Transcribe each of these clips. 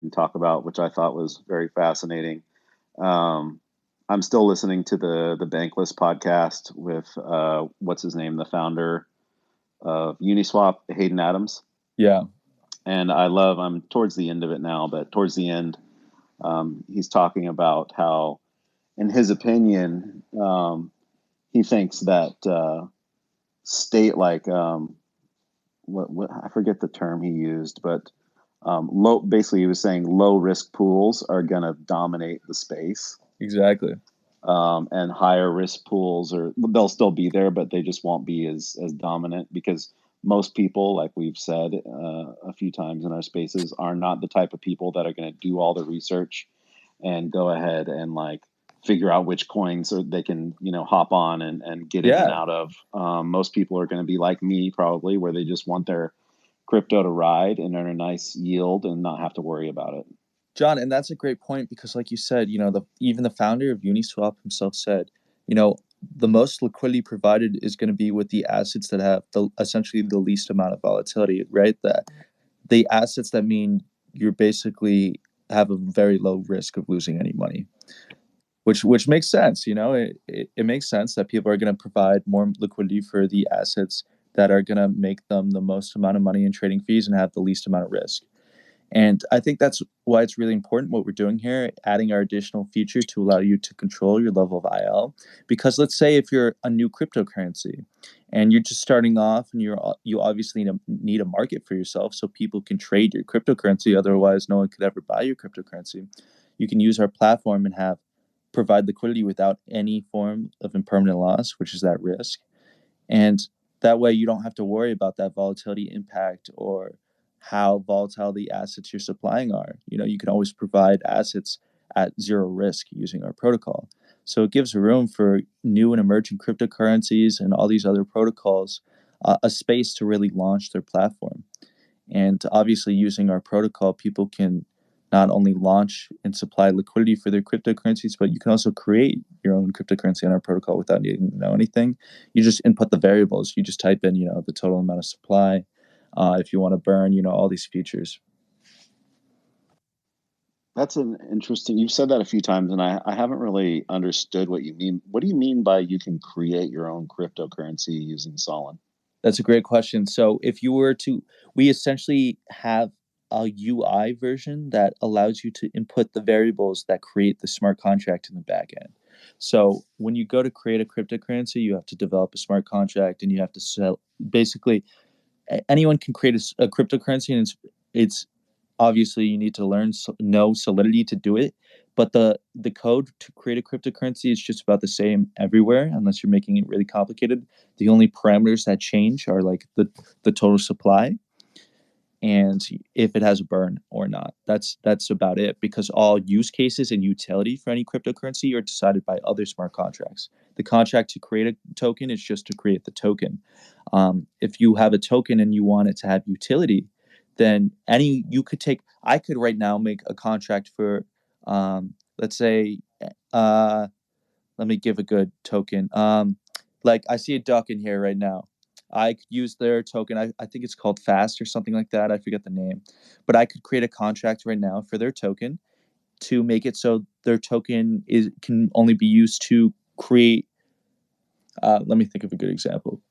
and talk about, which I thought was very fascinating. Um, I'm still listening to the Bankless podcast with what's his name, the founder of Uniswap, Hayden Adams. Yeah. And I'm towards the end of it now, but towards the end, he's talking about how, in his opinion, he thinks that state like what I forget the term he used, but low. Basically, he was saying low risk pools are going to dominate the space. Exactly. And higher risk pools they'll still be there, but they just won't be as dominant because most people, like we've said a few times in our spaces, are not the type of people that are going to do all the research and go ahead and like figure out which coins they can hop on and get in and out of. Most people are going to be like me probably, where they just want their crypto to ride and earn a nice yield and not have to worry about it. John, and that's a great point because, like you said, even the founder of Uniswap himself said, the most liquidity provided is going to be with the assets that have essentially the least amount of volatility, right? The assets that mean you're basically have a very low risk of losing any money, which makes sense. It makes sense that people are going to provide more liquidity for the assets that are going to make them the most amount of money in trading fees and have the least amount of risk. And I think that's why it's really important what we're doing here, adding our additional feature to allow you to control your level of IL. Because let's say if you're a new cryptocurrency and you're just starting off and you obviously need a market for yourself so people can trade your cryptocurrency, otherwise no one could ever buy your cryptocurrency. You can use our platform and provide liquidity without any form of impermanent loss, which is that risk. And that way you don't have to worry about that volatility impact or how volatile the assets you're supplying are. You can always provide assets at zero risk using our protocol. So it gives room for new and emerging cryptocurrencies and all these other protocols a space to really launch their platform. And obviously using our protocol, people can not only launch and supply liquidity for their cryptocurrencies, but you can also create your own cryptocurrency on our protocol without needing to know anything. You just input the variables. You just type in, the total amount of supply. If you want to burn, all these features. That's an interesting. You've said that a few times, and I haven't really understood what you mean. What do you mean by you can create your own cryptocurrency using Solon? That's a great question. So if you were to, we essentially have a UI version that allows you to input the variables that create the smart contract in the back end. So when you go to create a cryptocurrency, you have to develop a smart contract and you have to sell. Basically, anyone can create a cryptocurrency, and it's obviously you need to know Solidity to do it. But the code to create a cryptocurrency is just about the same everywhere, unless you're making it really complicated. The only parameters that change are like the total supply and if it has a burn or not. That's about it, because all use cases and utility for any cryptocurrency are decided by other smart contracts. The contract to create a token is just to create the token. If you have a token and you want it to have utility, then I could right now make a contract for, let's say, let me give a good token. Like I see a duck in here right now. I could use their token. I think it's called Fast or something like that. I forget the name. But I could create a contract right now for their token to make it so their token can only be used to create. Let me think of a good example.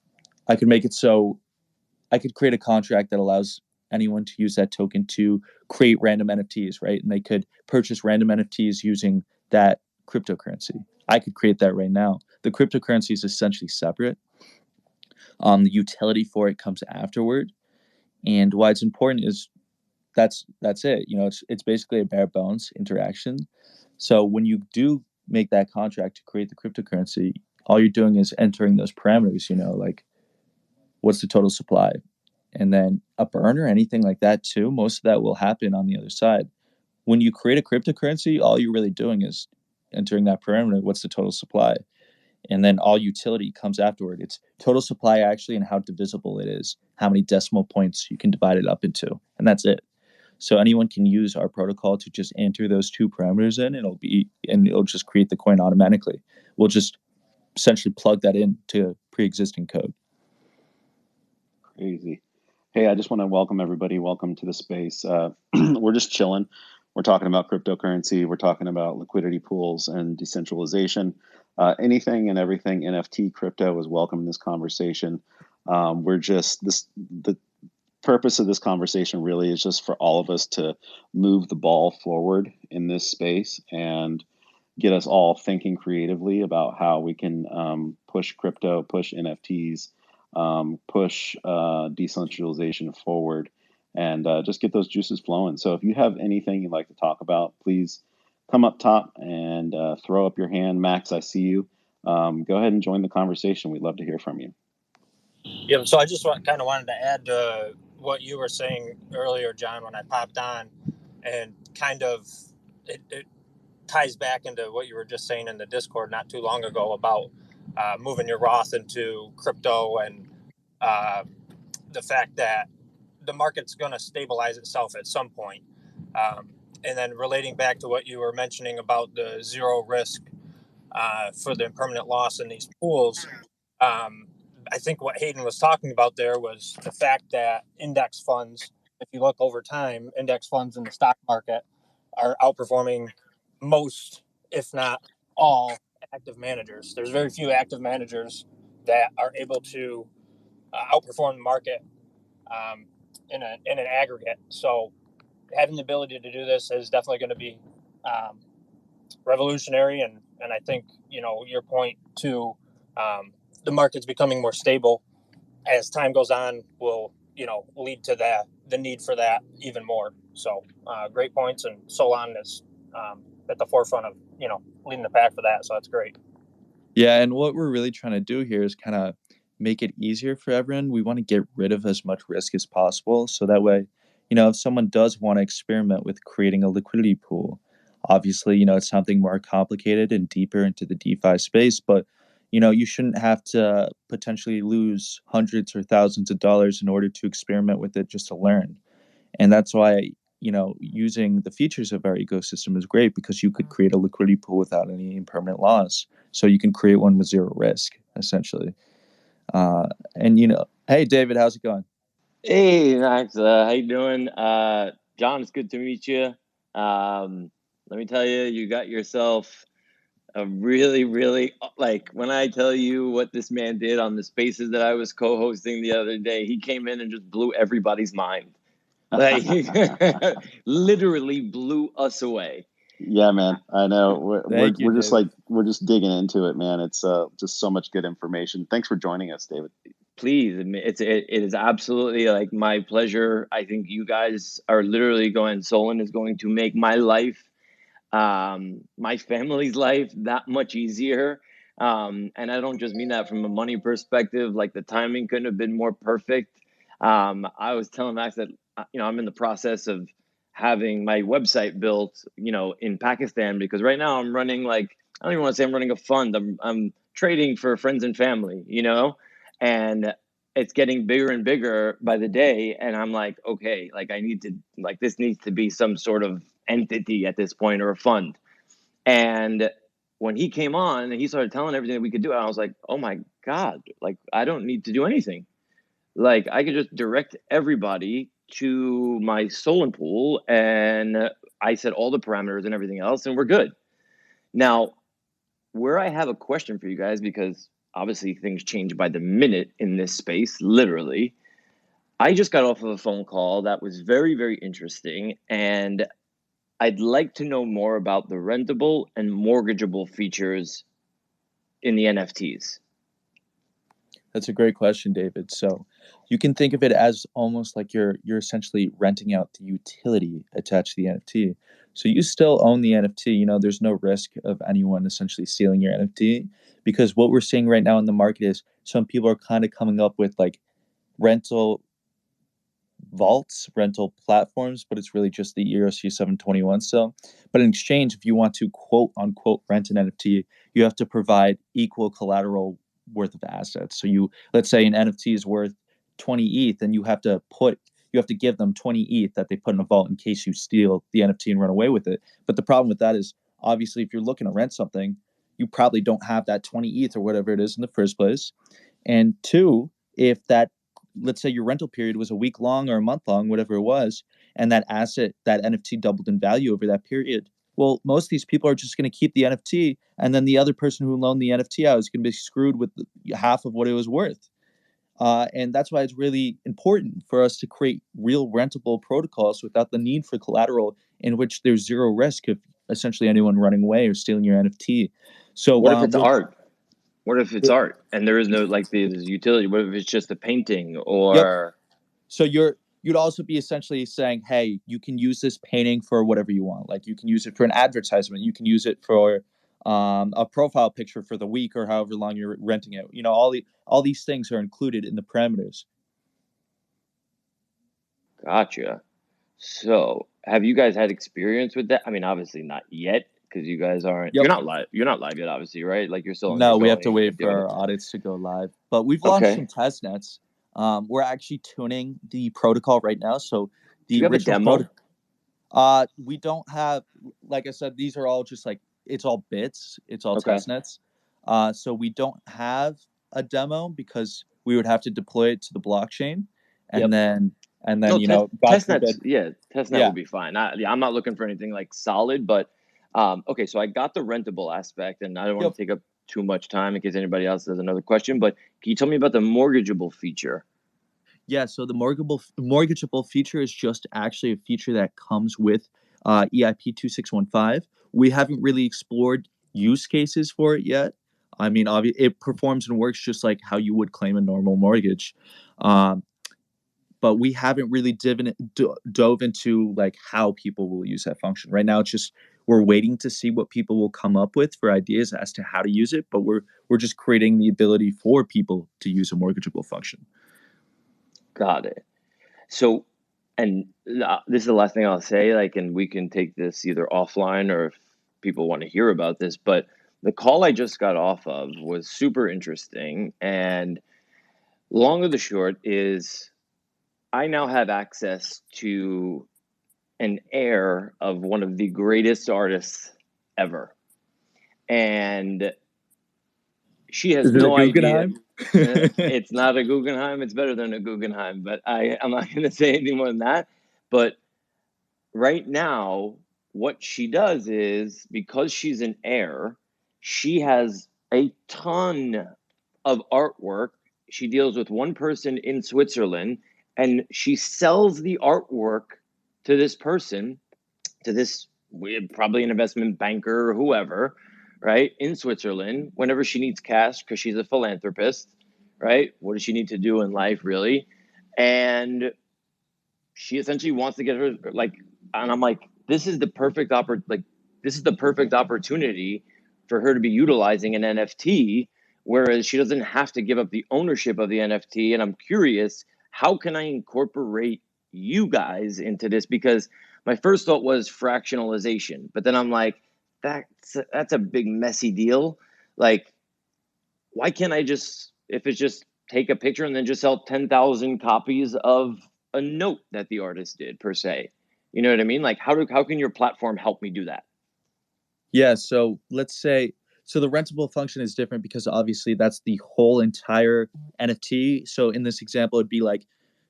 I could make it so I could create a contract that allows anyone to use that token to create random NFTs, right? And they could purchase random NFTs using that cryptocurrency. I could create that right now. The cryptocurrency is essentially separate. The utility for it comes afterward. And why it's important is that's it. It's basically a bare bones interaction. So when you do make that contract to create the cryptocurrency, all you're doing is entering those parameters, like what's the total supply? And then a burn or anything like that too, most of that will happen on the other side. When you create a cryptocurrency, all you're really doing is entering that parameter, what's the total supply? And then all utility comes afterward. It's total supply actually and how divisible it is, how many decimal points you can divide it up into, and that's it. So anyone can use our protocol to just enter those two parameters in, and it'll just create the coin automatically. We'll just essentially plug that into pre-existing code. Crazy. Hey, I just want to welcome everybody. Welcome to the space. We're just chilling. We're talking about cryptocurrency. We're talking about liquidity pools and decentralization. Anything and everything NFT crypto is welcome in this conversation. We're just the purpose of this conversation really is just for all of us to move the ball forward in this space and get us all thinking creatively about how we can push crypto, push NFTs, push decentralization forward, and just get those juices flowing. So if you have anything you'd like to talk about, please come up top and throw up your hand. Max, I see you. Go ahead and join the conversation. We'd love to hear from you. Yeah, so I just kind of wanted to add to what you were saying earlier, John, when I popped on, and kind of it ties back into what you were just saying in the Discord not too long ago about moving your Roth into crypto and the fact that the market's going to stabilize itself at some point. And then relating back to what you were mentioning about the zero risk for the impermanent loss in these pools, I think what Hayden was talking about there was the fact that index funds, if you look over time, index funds in the stock market are outperforming most, if not all, active managers. There's very few active managers that are able to outperform the market in an aggregate. So having the ability to do this is definitely going to be revolutionary. And I think, your point too, the market's becoming more stable as time goes on will, lead to the need for that even more. So great points. And Solon is at the forefront of, leading the pack for that. So that's great. Yeah, and what we're really trying to do here is kind of make it easier for everyone. We want to get rid of as much risk as possible. So that way, if someone does want to experiment with creating a liquidity pool, obviously, it's something more complicated and deeper into the DeFi space, but you shouldn't have to potentially lose hundreds or thousands of dollars in order to experiment with it just to learn. And that's why, using the features of our ecosystem is great, because you could create a liquidity pool without any impermanent loss. So you can create one with zero risk, essentially. And, hey, David, how's it going? Hey, Max, how you doing? John, it's good to meet you. Let me tell you, you got yourself a really, really, like, when I tell you what this man did on the spaces that I was co-hosting the other day, he came in and just blew everybody's mind. Like, literally blew us away. Yeah, man, I know. We're just David. we're just digging into it, man. It's just so much good information. Thanks for joining us, David. Please, it is absolutely like my pleasure. I think you guys are literally going. Solon is going to make my life, my family's life, that much easier. And I don't just mean that from a money perspective. Like, the timing couldn't have been more perfect. I was telling Max that I'm in the process of having my website built, in Pakistan, because right now I'm running, like, I don't even want to say I'm running a fund. I'm trading for friends and family, and it's getting bigger and bigger by the day. And I'm like, okay, like, I need to, like, this needs to be some sort of entity at this point, or a fund. And when he came on and he started telling everything that we could do, I was like, oh my God, like, I don't need to do anything. Like, I could just direct everybody to my Solon pool, and I set all the parameters and everything else, and we're good. Now, where I have a question for you guys, because obviously things change by the minute in this space, literally. I just got off of a phone call that was very, very interesting, and I'd like to know more about the rentable and mortgageable features in the NFTs. That's a great question, David. So you can think of it as almost like you're essentially renting out the utility attached to the NFT. So you still own the NFT. There's no risk of anyone essentially stealing your NFT, because what we're seeing right now in the market is some people are kind of coming up with like rental vaults, rental platforms, but it's really just the ERC 721 still. But in exchange, if you want to quote unquote rent an NFT, you have to provide equal collateral worth of assets. So let's say an NFT is worth 20 ETH, and you have to give them 20 ETH that they put in a vault in case you steal the NFT and run away with it. But the problem with that is, obviously, if you're looking to rent something, you probably don't have that 20 ETH or whatever it is in the first place. And two, if that, let's say your rental period was a week long or a month long, whatever it was, and that asset, that NFT doubled in value over that period. Well, most of these people are just going to keep the NFT, and then the other person who loaned the NFT out is going to be screwed with half of what it was worth. And that's why it's really important for us to create real rentable protocols without the need for collateral, in which there's zero risk of essentially anyone running away or stealing your NFT. So what if it's art? What if it's art and there is no like the utility? What if it's just a painting or? Yep. So you'd also be essentially saying, hey, you can use this painting for whatever you want. Like you can use it for an advertisement. You can use it for a profile picture for the week or however long you're renting it. You know, all these things are included in the parameters. Gotcha. So, have you guys had experience with that? I mean, obviously not yet because you guys aren't. Yep. You're not live. You're not live yet, obviously, right? Like you're still. No, we have to wait for our audits to go live. But we've launched some test nets. We're actually tuning the protocol right now. So the Do you have a demo? We don't have, like I said, these are all just like, it's all bits. It's all test nets. So we don't have a demo because we would have to deploy it to the blockchain, and then you know, test nets. Yeah, test net would be fine. I'm not looking for anything like solid, but okay. So I got the rentable aspect, and I don't want to take up too much time in case anybody else has another question. But can you tell me about the mortgageable feature? Yeah, so the mortgageable feature is just actually a feature that comes with EIP 2615. We haven't really explored use cases for it yet. I mean, obviously, it performs and works just like how you would claim a normal mortgage. But we haven't really dove into like how people will use that function. Right now, it's just we're waiting to see what people will come up with for ideas as to how to use it. But we're just creating the ability for people to use a mortgageable function. Got it. So, and this is the last thing I'll say, like, and we can take this either offline or if people want to hear about this, but the call I just got off of was super interesting. And long of the short is I now have access to an heir of one of the greatest artists ever. And she has no idea. It's not a Guggenheim. It's better than a Guggenheim, but I'm not going to say anything more than that. But right now, what she does is, because she's an heir, she has a ton of artwork. She deals with one person in Switzerland, and she sells the artwork to this person, to this probably an investment banker or whoever, right, in Switzerland, whenever she needs cash because she's a philanthropist, right? What does she need to do in life, really? And she essentially wants to get her, like, and I'm like, this is the perfect opportunity for her to be utilizing an NFT, whereas she doesn't have to give up the ownership of the NFT. And I'm curious, how can I incorporate you guys into this? Because my first thought was fractionalization, but then I'm like, that's a big messy deal. Like, why can't I just, if it's just take a picture and then just sell 10,000 copies of a note that the artist did, per se? You know what I mean? Like, how can your platform help me do that? Yeah, so let's say, so the rentable function is different because obviously that's the whole entire NFT. So in this example, it'd be like,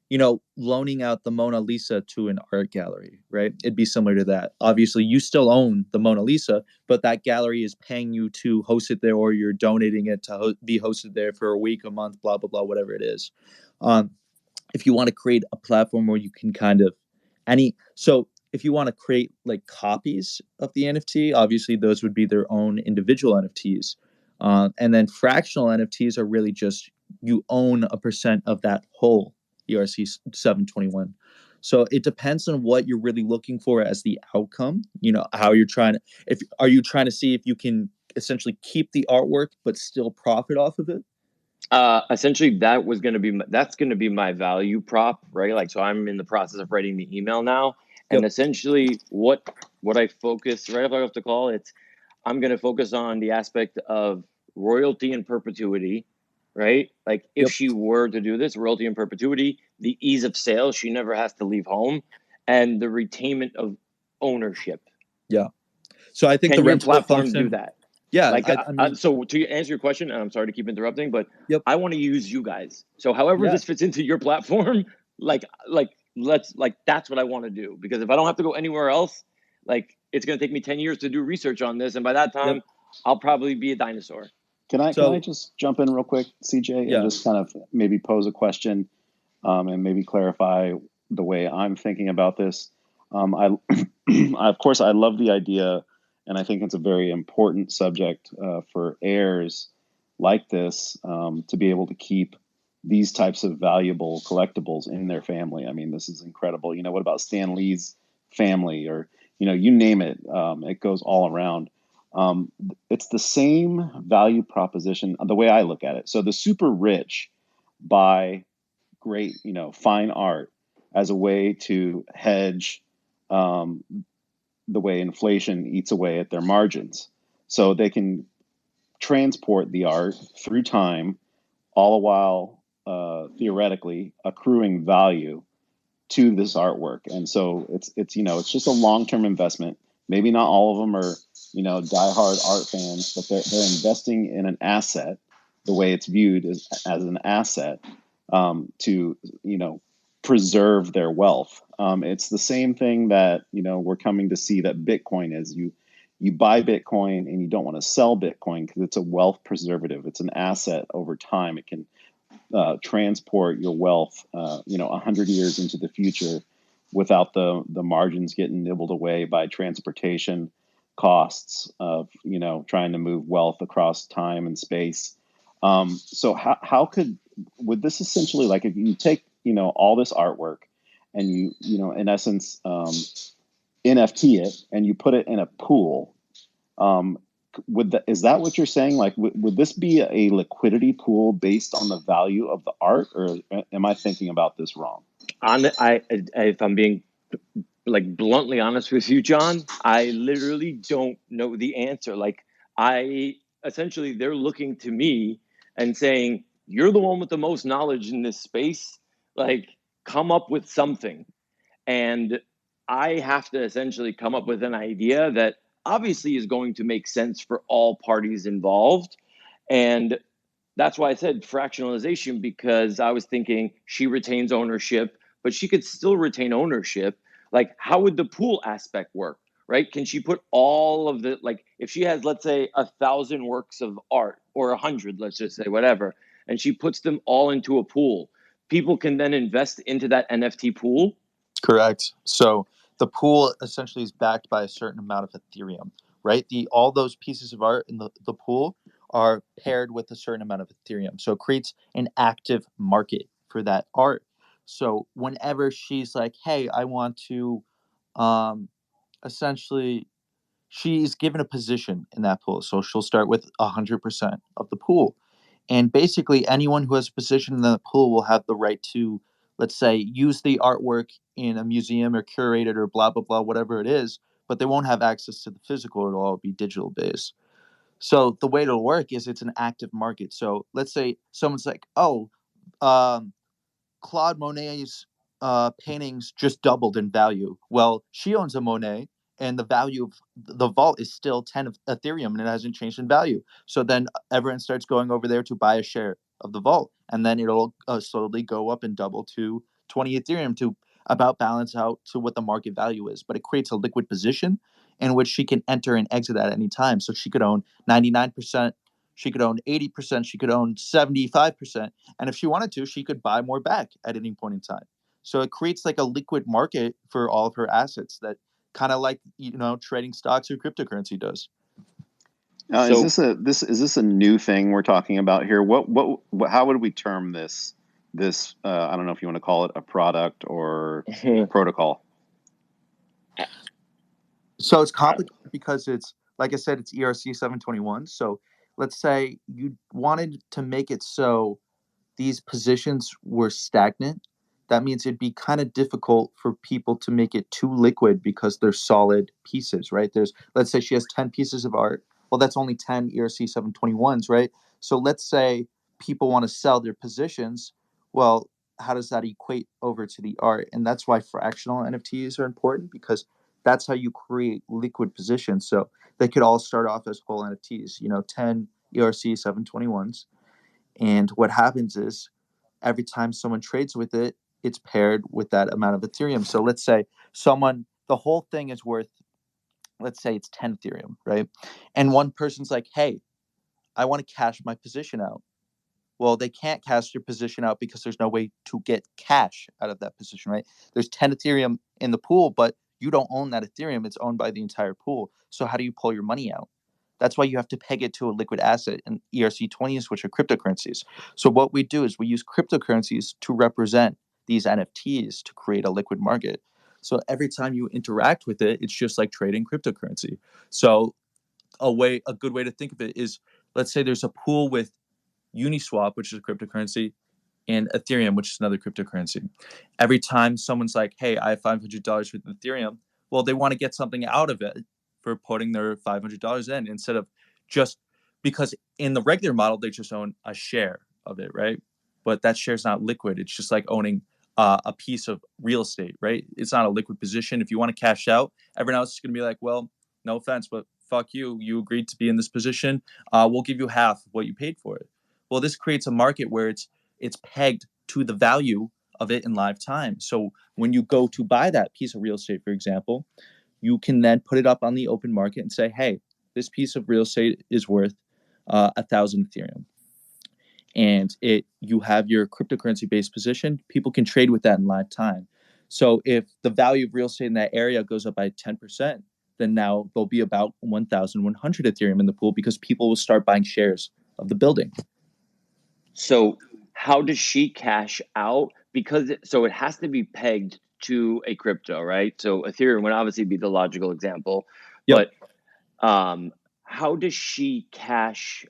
you know, loaning out the Mona Lisa to an art gallery, right? It'd be similar to that. Obviously, you still own the Mona Lisa, but that gallery is paying you to host it there, or you're donating it to be hosted there for a week, a month, blah, blah, blah, whatever it is. If you want to create a platform where you can kind of so if you want to create like copies of the NFT, obviously those would be their own individual NFTs. And then fractional NFTs are really just you own a percent of that whole ERC 721. So it depends on what you're really looking for as the outcome. You know, how you're trying to, are you trying to see if you can essentially keep the artwork but still profit off of it? Essentially, that's going to be my value prop, right? Like, so I'm in the process of writing the email now, and essentially, what I focus right off the call, I'm going to focus on the aspect of royalty and perpetuity, right? Like, if she were to do this, royalty and perpetuity, the ease of sale, she never has to leave home, and the retainment of ownership. Yeah. So I think the rentable platform function do that. Yeah, like I mean, so to answer your question, and I'm sorry to keep interrupting, but I want to use you guys. So however this fits into your platform, like that's what I want to do, because if I don't have to go anywhere else, like it's going to take me 10 years to do research on this, and by that time I'll probably be a dinosaur. Can I just jump in real quick, CJ, and just kind of maybe pose a question, and maybe clarify the way I'm thinking about this? Of course, I love the idea, and I think it's a very important subject for heirs like this, to be able to keep these types of valuable collectibles in their family. I mean, this is incredible. You know, what about Stan Lee's family, or, you know, you name it, it goes all around. It's the same value proposition, the way I look at it. So the super rich buy great, you know, fine art as a way to hedge the way inflation eats away at their margins. So they can transport the art through time, all the while theoretically accruing value to this artwork. And so it's you know, it's just a long-term investment. Maybe not all of them are, you know, diehard art fans, but they're investing in an asset, the way it's viewed as an asset, to, you know, preserve their wealth. It's the same thing that, you know, we're coming to see that Bitcoin is. You buy Bitcoin and you don't want to sell Bitcoin because it's a wealth preservative. It's an asset over time. It can transport your wealth, you know, 100 years into the future without the margins getting nibbled away by transportation costs of, you know, trying to move wealth across time and space. So would this essentially, like, if you take, you know, all this artwork and you know, in essence, NFT it and you put it in a pool, is that what you're saying? Like, would this be a liquidity pool based on the value of the art, or am I thinking about this wrong? If I'm being like bluntly honest with you, John, I literally don't know the answer. Like, essentially they're looking to me and saying, you're the one with the most knowledge in this space. Like, come up with something. And I have to essentially come up with an idea that obviously is going to make sense for all parties involved. And that's why I said fractionalization, because I was thinking she retains ownership, but she could still retain ownership. Like, how would the pool aspect work, right? Can she put all of the, like, if she has, let's say, 1,000 works of art, or 100, let's just say, whatever, and she puts them all into a pool, people can then invest into that NFT pool? Correct. So the pool essentially is backed by a certain amount of Ethereum, right? All those pieces of art in the pool are paired with a certain amount of Ethereum. So it creates an active market for that art. So whenever she's like, hey, I want to essentially, she's given a position in that pool. So she'll start with 100% of the pool. And basically, anyone who has a position in the pool will have the right to, let's say, use the artwork in a museum or curate it or blah, blah, blah, whatever it is, but they won't have access to the physical. It'll all be digital based. So the way it'll work is it's an active market. So let's say someone's like, oh, um, Claude Monet's paintings just doubled in value. Well, she owns a Monet, and the value of the vault is still 10 of Ethereum, and it hasn't changed in value. So then everyone starts going over there to buy a share of the vault, and then it'll slowly go up and double to 20 Ethereum to about balance out to what the market value is. But it creates a liquid position in which she can enter and exit at any time. So she could own 99%, she could own 80%, she could own 75%. And if she wanted to, she could buy more back at any point in time. So it creates like a liquid market for all of her assets, that kind of like, you know, trading stocks or cryptocurrency does. Is this a new thing we're talking about here? How would we term this? I don't know if you want to call it a product or protocol. So it's complicated because it's, like I said, it's ERC 721. So let's say you wanted to make it so these positions were stagnant. That means it'd be kind of difficult for people to make it too liquid because they're solid pieces, right? Let's say she has 10 pieces of art. Well, that's only 10 ERC 721s, right? So let's say people want to sell their positions. Well, how does that equate over to the art? And that's why fractional NFTs are important, because that's how you create liquid positions. So they could all start off as whole NFTs, 10 ERC 721s. And what happens is every time someone trades with it, it's paired with that amount of Ethereum. So let's say the whole thing is worth, let's say it's 10 Ethereum, right? And one person's like, hey, I want to cash my position out. Well, they can't cash your position out because there's no way to get cash out of that position, right? There's 10 Ethereum in the pool, but you don't own that Ethereum. It's owned by the entire pool. So how do you pull your money out? That's why you have to peg it to a liquid asset in ERC20s, which are cryptocurrencies. So what we do is we use cryptocurrencies to represent these NFTs to create a liquid market. So every time you interact with it, it's just like trading cryptocurrency. So a good way to think of it is, let's say there's a pool with Uniswap, which is a cryptocurrency, and Ethereum, which is another cryptocurrency. Every time someone's like, hey, I have $500 with Ethereum, well, they want to get something out of it for putting their $500 in, instead of just, because in the regular model, they just own a share of it, right? But that share is not liquid. It's just like owning a piece of real estate, right? It's not a liquid position. If you want to cash out, everyone else is going to be like, well, no offense, but fuck you. You agreed to be in this position. We'll give you half of what you paid for it. Well, this creates a market where it's pegged to the value of it in live time. So when you go to buy that piece of real estate, for example, you can then put it up on the open market and say, hey, this piece of real estate is worth 1,000 Ethereum. And you have your cryptocurrency based position. People can trade with that in live time. So if the value of real estate in that area goes up by 10%, then now there'll be about 1,100 Ethereum in the pool because people will start buying shares of the building. So how does she cash out? Because it has to be pegged to a crypto, right? So Ethereum would obviously be the logical example. Yep. But how does she cash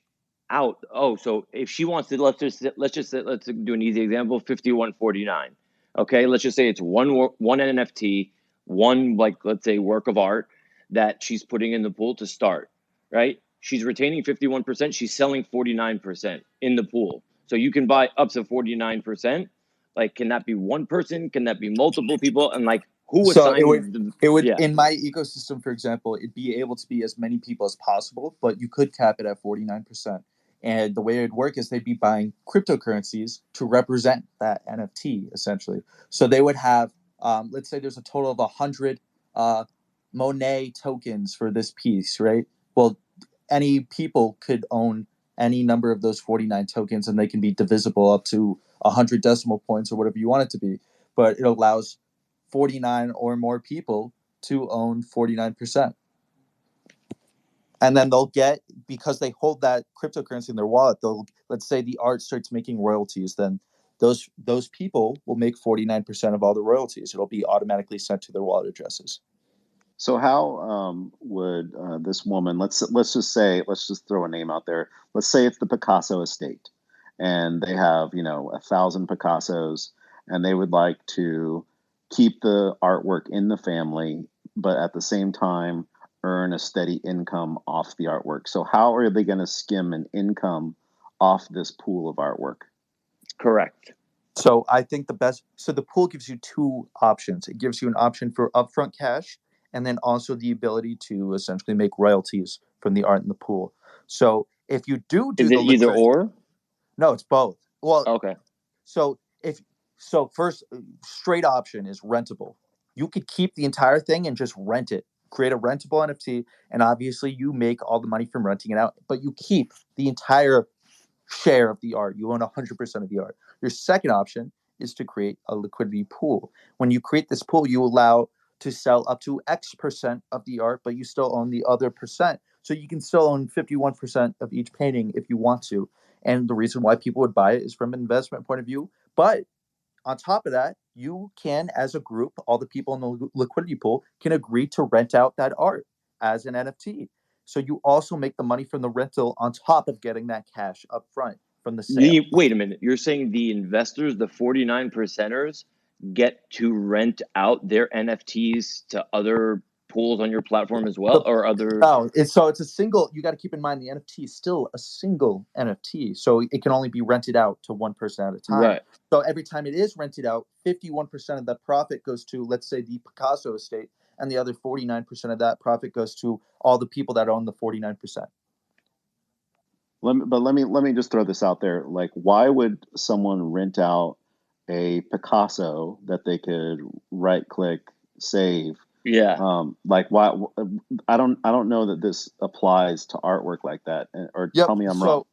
out? Oh, so if she wants to, let's do an easy example, 5149. Okay, let's just say it's one NFT, one, like, let's say, work of art that she's putting in the pool to start, right? She's retaining 51%, she's selling 49% in the pool. So you can buy up to 49%. Like, can that be one person? Can that be multiple people? And like, who assigns it would in my ecosystem, for example, it'd be able to be as many people as possible, but you could cap it at 49%. And the way it would work is they'd be buying cryptocurrencies to represent that NFT, essentially. So they would have, let's say there's a total of 100 Monet tokens for this piece, right? Well, any people could own any number of those 49 tokens, and they can be divisible up to 100 decimal points or whatever you want it to be. But it allows 49 or more people to own 49%. And then they'll get, because they hold that cryptocurrency in their wallet, let's say the art starts making royalties, then those people will make 49% of all the royalties. It'll be automatically sent to their wallet addresses. So how would this woman, let's just throw a name out there. Let's say it's the Picasso estate, and they have 1,000 Picassos, and they would like to keep the artwork in the family, but at the same time earn a steady income off the artwork. So how are they going to skim an income off this pool of artwork? Correct. So I think the pool gives you two options. It gives you an option for upfront cash, and then also the ability to essentially make royalties from the art in the pool. So if you do is it either or? No, it's both. Well, okay. So first, straight option is rentable. You could keep the entire thing and just rent it. Create a rentable NFT, and obviously you make all the money from renting it out, but you keep the entire share of the art. You own 100% of the art. Your second option is to create a liquidity pool. When you create this pool, you allow to sell up to X% of the art, but you still own the other percent. So you can still own 51% of each painting if you want to. And the reason why people would buy it is from an investment point of view. But on top of that, you can, as a group, all the people in the liquidity pool can agree to rent out that art as an NFT. So you also make the money from the rental on top of getting that cash up front from the sale. Wait a minute. You're saying the investors, the 49%ers, get to rent out their NFTs to other pools on your platform as well, or other? No, it's a single. You got to keep in mind the NFT is still a single NFT, so it can only be rented out to one person at a time. Right. So every time it is rented out, 51% of the profit goes to, let's say, the Picasso estate, and the other 49% of that profit goes to all the people that own the 49%. Let me just throw this out there. Like, why would someone rent out a Picasso that they could right click save. Yeah. Like why? I don't know that this applies to artwork like that. Or Yep. tell me I'm So, wrong.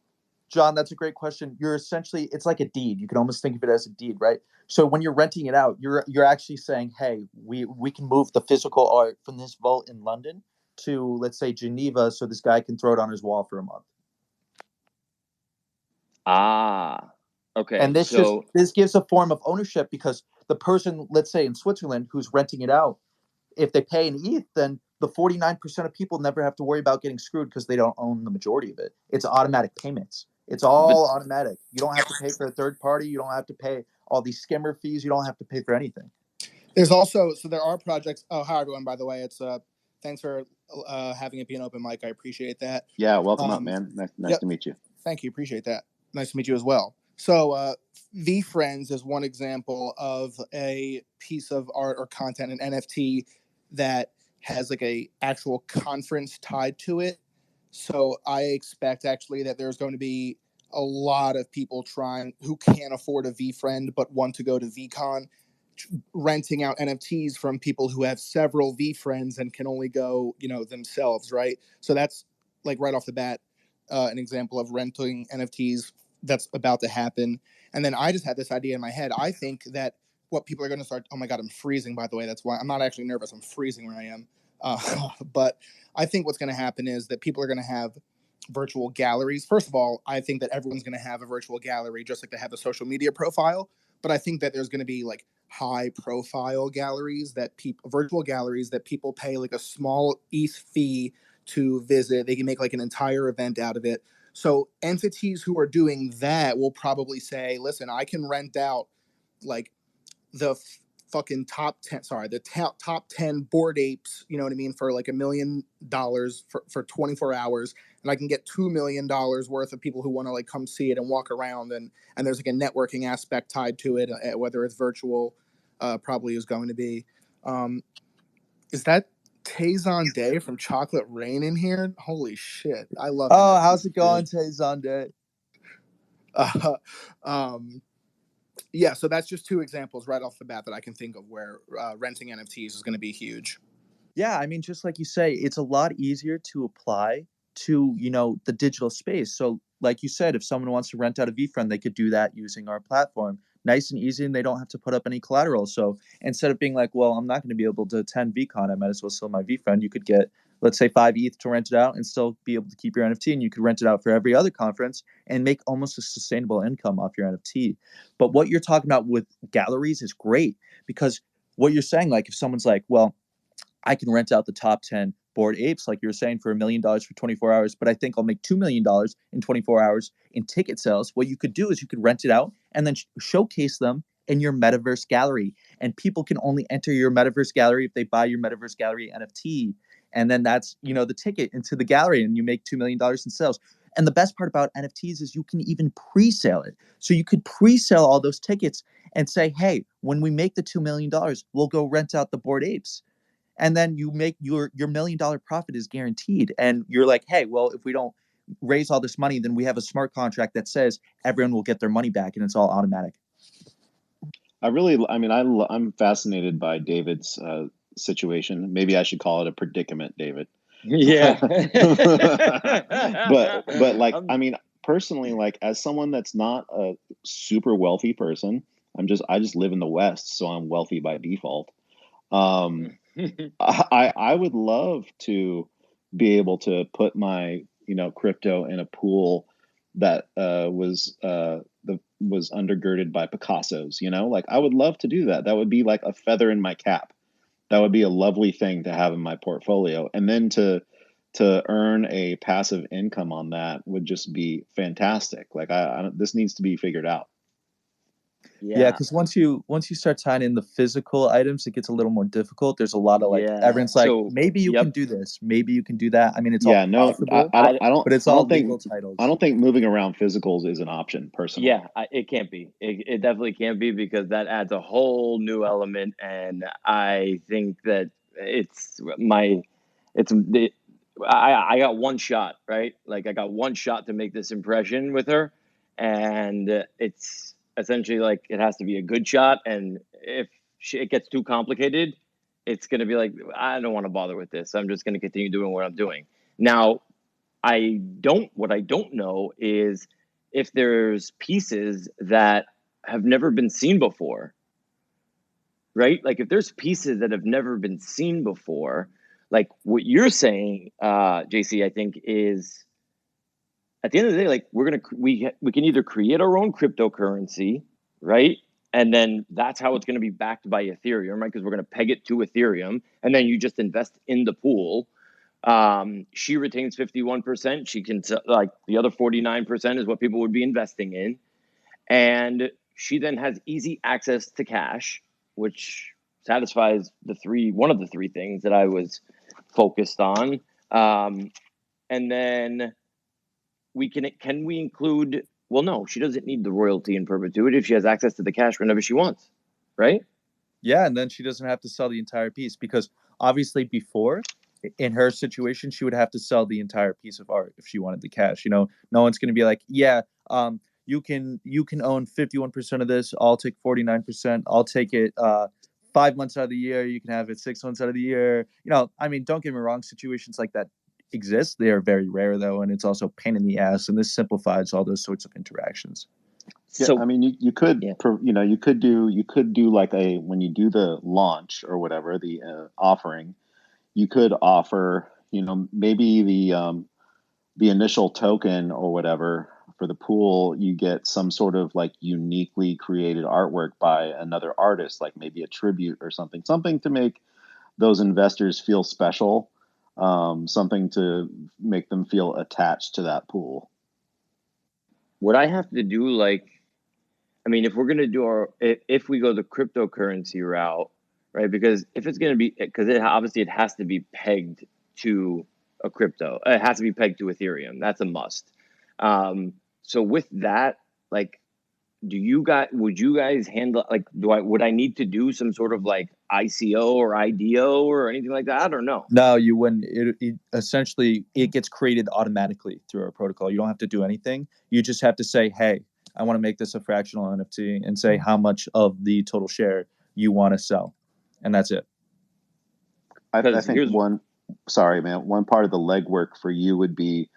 John, that's a great question. You're essentially, it's like a deed. You can almost think of it as a deed, right? So when you're renting it out, you're actually saying, hey, we can move the physical art from this vault in London to, let's say, Geneva, so this guy can throw it on his wall for a month. Ah, okay. And So this gives a form of ownership, because the person, let's say in Switzerland, who's renting it out, if they pay in ETH, then the 49% of people never have to worry about getting screwed because they don't own the majority of it. It's automatic payments. It's but all automatic. You don't have to pay for a third party. You don't have to pay all these skimmer fees. You don't have to pay for anything. There's also, so there are projects. Oh, hi everyone, by the way. It's thanks for having it be an open mic. I appreciate that. Yeah, welcome up, man. Nice to meet you. Thank you. Appreciate that. Nice to meet you as well. So VFriends is one example of a piece of art or content, an NFT that has like a actual conference tied to it. So I expect actually that there's going to be a lot of people who can't afford a VFriend but want to go to VCon, renting out NFTs from people who have several VFriends and can only go, themselves, right? So that's like right off the bat, an example of renting NFTs that's about to happen. And then I just had this idea in my head. I think that what people are going to start. Oh my God, I'm freezing. By the way, that's why I'm not actually nervous. I'm freezing where I am. But I think what's going to happen is that people are going to have virtual galleries. First of all, I think that everyone's going to have a virtual gallery, just like they have a social media profile. But I think that there's going to be like high profile galleries virtual galleries that people pay like a small ETH fee to visit. They can make like an entire event out of it. So entities who are doing that will probably say, listen, I can rent out like the fucking top 10 Bored Apes, you know what I mean, for like $1 million for 24 hours. And I can get $2 million worth of people who want to like come see it and walk around. And there's like a networking aspect tied to it, whether it's virtual, probably is going to be. Is that Tazon Day from Chocolate Rain in here? Holy shit. I love it. Oh, how's it going, Tazon Day? Yeah, so that's just two examples right off the bat that I can think of where renting NFTs is going to be huge. Yeah, I mean, just like you say, it's a lot easier to apply to, the digital space. So like you said, if someone wants to rent out a VFriend, they could do that using our platform. Nice and easy, and they don't have to put up any collateral. So instead of being like, well, I'm not going to be able to attend VCon, I might as well sell my VFriend, you could get, let's say, 5 ETH to rent it out and still be able to keep your NFT, and you could rent it out for every other conference and make almost a sustainable income off your NFT. But what you're talking about with galleries is great, because what you're saying, like if someone's like, well, I can rent out the top 10 Bored Apes, like you were saying, for $1 million for 24 hours, but I think I'll make $2 million in 24 hours in ticket sales. What you could do is you could rent it out and then showcase them in your metaverse gallery. And people can only enter your metaverse gallery if they buy your metaverse gallery NFT. And then that's, the ticket into the gallery, and you make $2 million in sales. And the best part about NFTs is you can even pre-sale it. So you could pre-sale all those tickets and say, hey, when we make the $2 million, we'll go rent out the Bored Apes. And then you make your $1 million profit is guaranteed. And you're like, hey, well, if we don't raise all this money, then we have a smart contract that says everyone will get their money back, and it's all automatic. I'm fascinated by David's situation. Maybe I should call it a predicament, David. Yeah. but like, personally, like as someone that's not a super wealthy person, I just live in the West, so I'm wealthy by default. I would love to be able to put my crypto in a pool that was undergirded by Picassos. Like I would love to do that. That would be like a feather in my cap. That would be a lovely thing to have in my portfolio, and then to earn a passive income on that would just be fantastic. Like this needs to be figured out. Yeah, because once you start tying in the physical items, it gets a little more difficult. There's a lot of everyone's like, maybe you can do this, maybe you can do that. I mean, it's all possible, but it's all legal titles. I don't think moving around physicals is an option, personally. Yeah, it can't be. It definitely can't be, because that adds a whole new element, and I think that I got one shot, right? Like I got one shot to make this impression with her, and essentially like it has to be a good shot, and if it gets too complicated, it's going to be like, I don't want to bother with this. I'm just going to continue doing what I'm doing. Now, what I don't know is if there's pieces that have never been seen before, right? Like if there's pieces that have never been seen before, like what you're saying, JC, I think is at the end of the day, like we can either create our own cryptocurrency, right? And then that's how it's going to be backed by Ethereum, right? Because we're going to peg it to Ethereum, and then you just invest in the pool. She retains 51%. She can like the other 49% is what people would be investing in, and she then has easy access to cash, which satisfies one of the three things that I was focused on. And then can we include? Well, no, she doesn't need the royalty in perpetuity if she has access to the cash whenever she wants, right? Yeah, and then she doesn't have to sell the entire piece, because obviously before, in her situation, she would have to sell the entire piece of art if she wanted the cash. No one's going to be like, yeah, you can own 51% of this. I'll take 49%. I'll take it 5 months out of the year. You can have it 6 months out of the year. I mean, don't get me wrong, situations like that exist. They are very rare though, and it's also a pain in the ass. And this simplifies all those sorts of interactions. Yeah, So I mean, you could, yeah. you could do like when you do the launch or whatever, the offering, you could offer, maybe the initial token or whatever for the pool, you get some sort of like uniquely created artwork by another artist, like maybe a tribute or something to make those investors feel special, something to make them feel attached to that pool. What I have to do, like, I mean, if we're going to do if we go the cryptocurrency route, right? Because if it's going to be, because it has to be pegged to a crypto. It has to be pegged to Ethereum. That's a must. So with that, like, would you guys handle, like, would I need to do some sort of like ICO or IDO or anything like that, or no? No, you wouldn't. Essentially, it gets created automatically through our protocol. You don't have to do anything. You just have to say, hey, I want to make this a fractional NFT, and say how much of the total share you want to sell. And that's it. I think one part of the legwork for you would be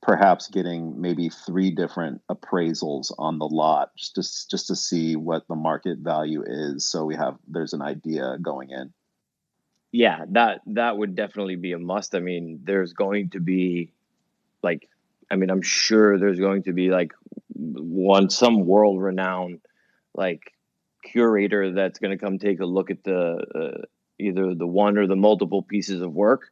perhaps getting maybe 3 different appraisals on the lot just to see what the market value is. So there's an idea going in. Yeah, that would definitely be a must. I mean, there's going to be like, I'm sure there's going to be like some world renowned like curator that's going to come take a look at the either the one or the multiple pieces of work.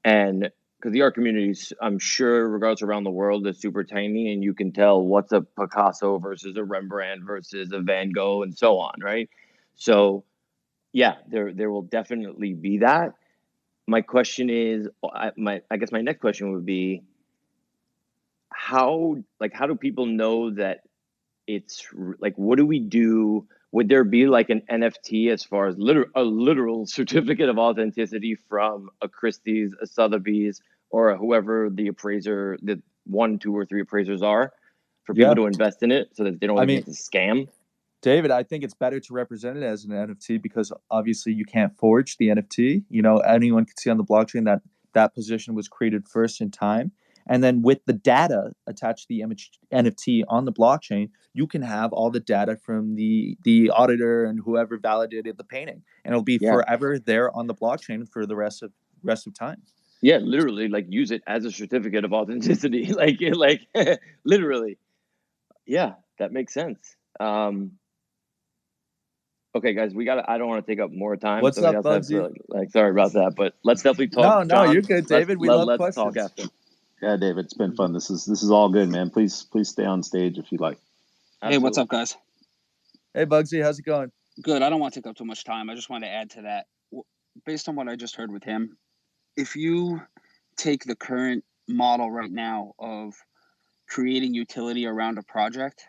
And because the art community, I'm sure, regardless around the world, is super tiny, and you can tell what's a Picasso versus a Rembrandt versus a Van Gogh and so on, right? So yeah, there will definitely be that. My question is, I guess my next question would be, how do people know that it's like, what do we do? Would there be like an NFT as far as a literal certificate of authenticity from a Christie's, a Sotheby's, or whoever the appraiser, the 1, 2, or 3 appraisers are, for people to invest in it so that they don't think it's a scam? David, I think it's better to represent it as an NFT, because obviously you can't forge the NFT. Anyone can see on the blockchain that position was created first in time. And then with the data attached to the image NFT on the blockchain, you can have all the data from the auditor and whoever validated the painting, and it'll be forever there on the blockchain for the rest of time. Yeah, literally, like, use it as a certificate of authenticity, like literally. Yeah, that makes sense. Okay, guys, I don't want to take up more time. What's Somebody up, else Bugsy? Sorry about that, but let's definitely talk. No, John, you're good, David. let's talk after. Yeah, David, it's been fun. This is all good, man. Please stay on stage if you like. Absolutely. Hey, what's up, guys? Hey, Bugsy, how's it going? Good. I don't want to take up too much time. I just want to add to that. Based on what I just heard with him, if you take the current model right now of creating utility around a project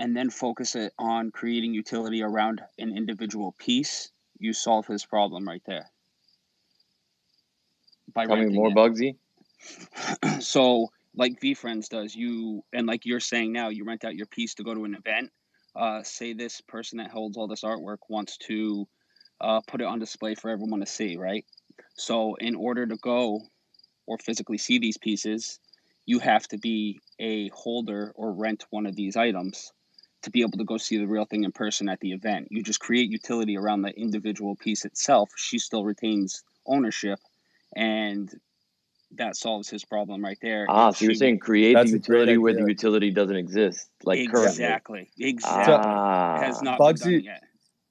and then focus it on creating utility around an individual piece, you solve his problem right there. By Tell me more, Bugsy. So, like VFriends does, and like you're saying now, you rent out your piece to go to an event. say this person that holds all this artwork wants to put it on display for everyone to see, right? So in order to go or physically see these pieces, you have to be a holder or rent one of these items to be able to go see the real thing in person at the event. You just create utility around the individual piece itself. She still retains ownership, and that solves his problem right there. Ah, And so you're she saying create the That's a great utility where the idea. utility doesn't exist, like currently. So exactly has Ah, not been done Bugsy, yet.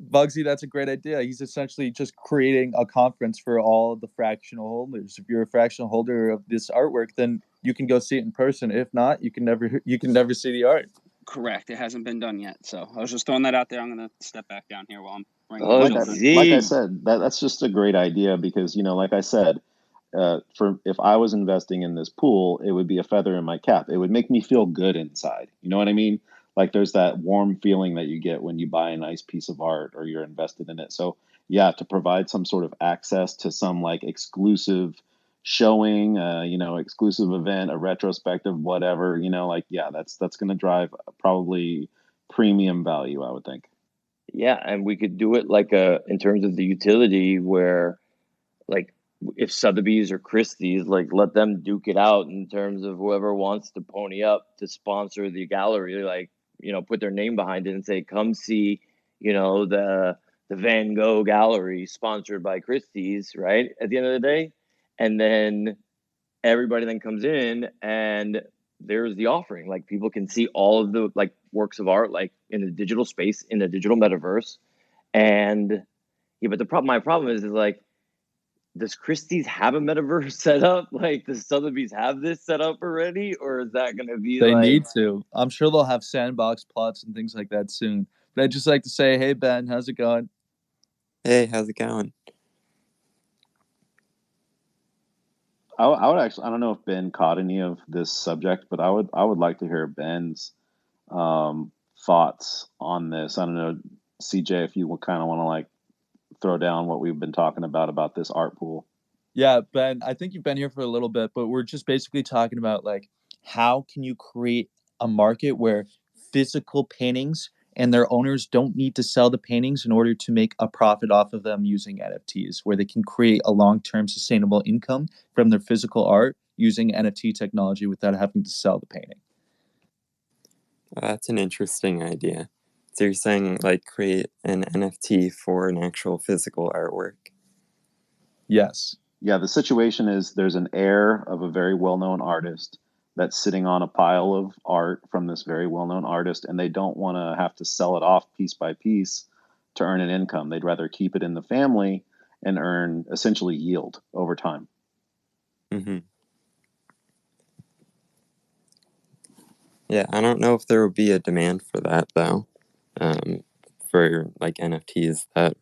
Bugsy, that's a great idea. He's essentially just creating a conference for all the fractional holders. If you're a fractional holder of this artwork, then you can go see it in person. If not, you can never see the art. Correct. It hasn't been done yet. So I was just throwing that out there. I'm going to step back down here while I'm bringing the Like I children. like I Bugsy. said, that's just a great idea because like I said, for if I was investing in this pool, it would be a feather in my cap. It would make me feel good inside. You know what I mean? Like there's that warm feeling that you get when you buy a nice piece of art or you're invested in it. So yeah, to provide some sort of access to some like exclusive showing, exclusive event, a retrospective, whatever, like yeah, that's going to drive probably premium value, I would think. Yeah, and we could do it like in terms of the utility where like if Sotheby's or Christie's, like let them duke it out in terms of whoever wants to pony up to sponsor the gallery, like put their name behind it and say, come see, the Van Gogh gallery sponsored by Christie's, right? At the end of the day. And then everybody then comes in and there's the offering. Like people can see all of the like works of art like in a digital space, in a digital metaverse. And yeah, but my problem is like, does Christie's have a metaverse set up? Like, does Sotheby's have this set up already, or is that going to be They like? need to. I'm sure they'll have sandbox plots and things like that soon. But I'd just like to say, hey Ben, how's it going? Hey, how's it going? I would actually, I don't know if Ben caught any of this subject, but I would like to hear Ben's thoughts on this. I don't know, CJ, if you would kind of want to like throw down what we've been talking about this art pool. Yeah, Ben, I think you've been here for a little bit, but we're just basically talking about like how can you create a market where physical paintings and their owners don't need to sell the paintings in order to make a profit off of them using NFTs, where they can create a long-term sustainable income from their physical art using NFT technology without having to sell the painting. That's an interesting idea. So you're saying like create an NFT for an actual physical artwork? Yes. Yeah, the situation is there's an heir of a very well-known artist that's sitting on a pile of art from this very well-known artist, and they don't want to have to sell it off piece by piece to earn an income. They'd rather keep it in the family and earn essentially yield over time. Mm-hmm. Yeah, I don't know if there would be a demand for that though, for like NFTs that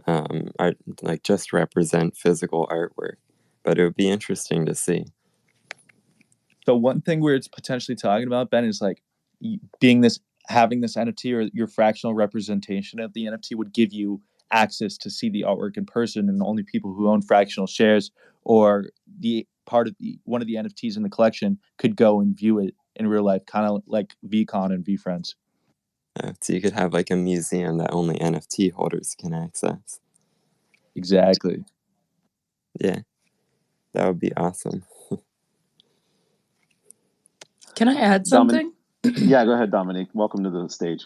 are like just represent physical artwork, but it would be interesting to see. So one thing we're potentially talking about, Ben, is like having this NFT or your fractional representation of the NFT would give you access to see the artwork in person, and only people who own fractional shares or the part of one of the NFTs in the collection could go and view it in real life, kind of like VCon and VFriends. So you could have like a museum that only NFT holders can access. Exactly. Yeah, that would be awesome. Can I add something? Yeah, go ahead, Dominique. Welcome to the stage.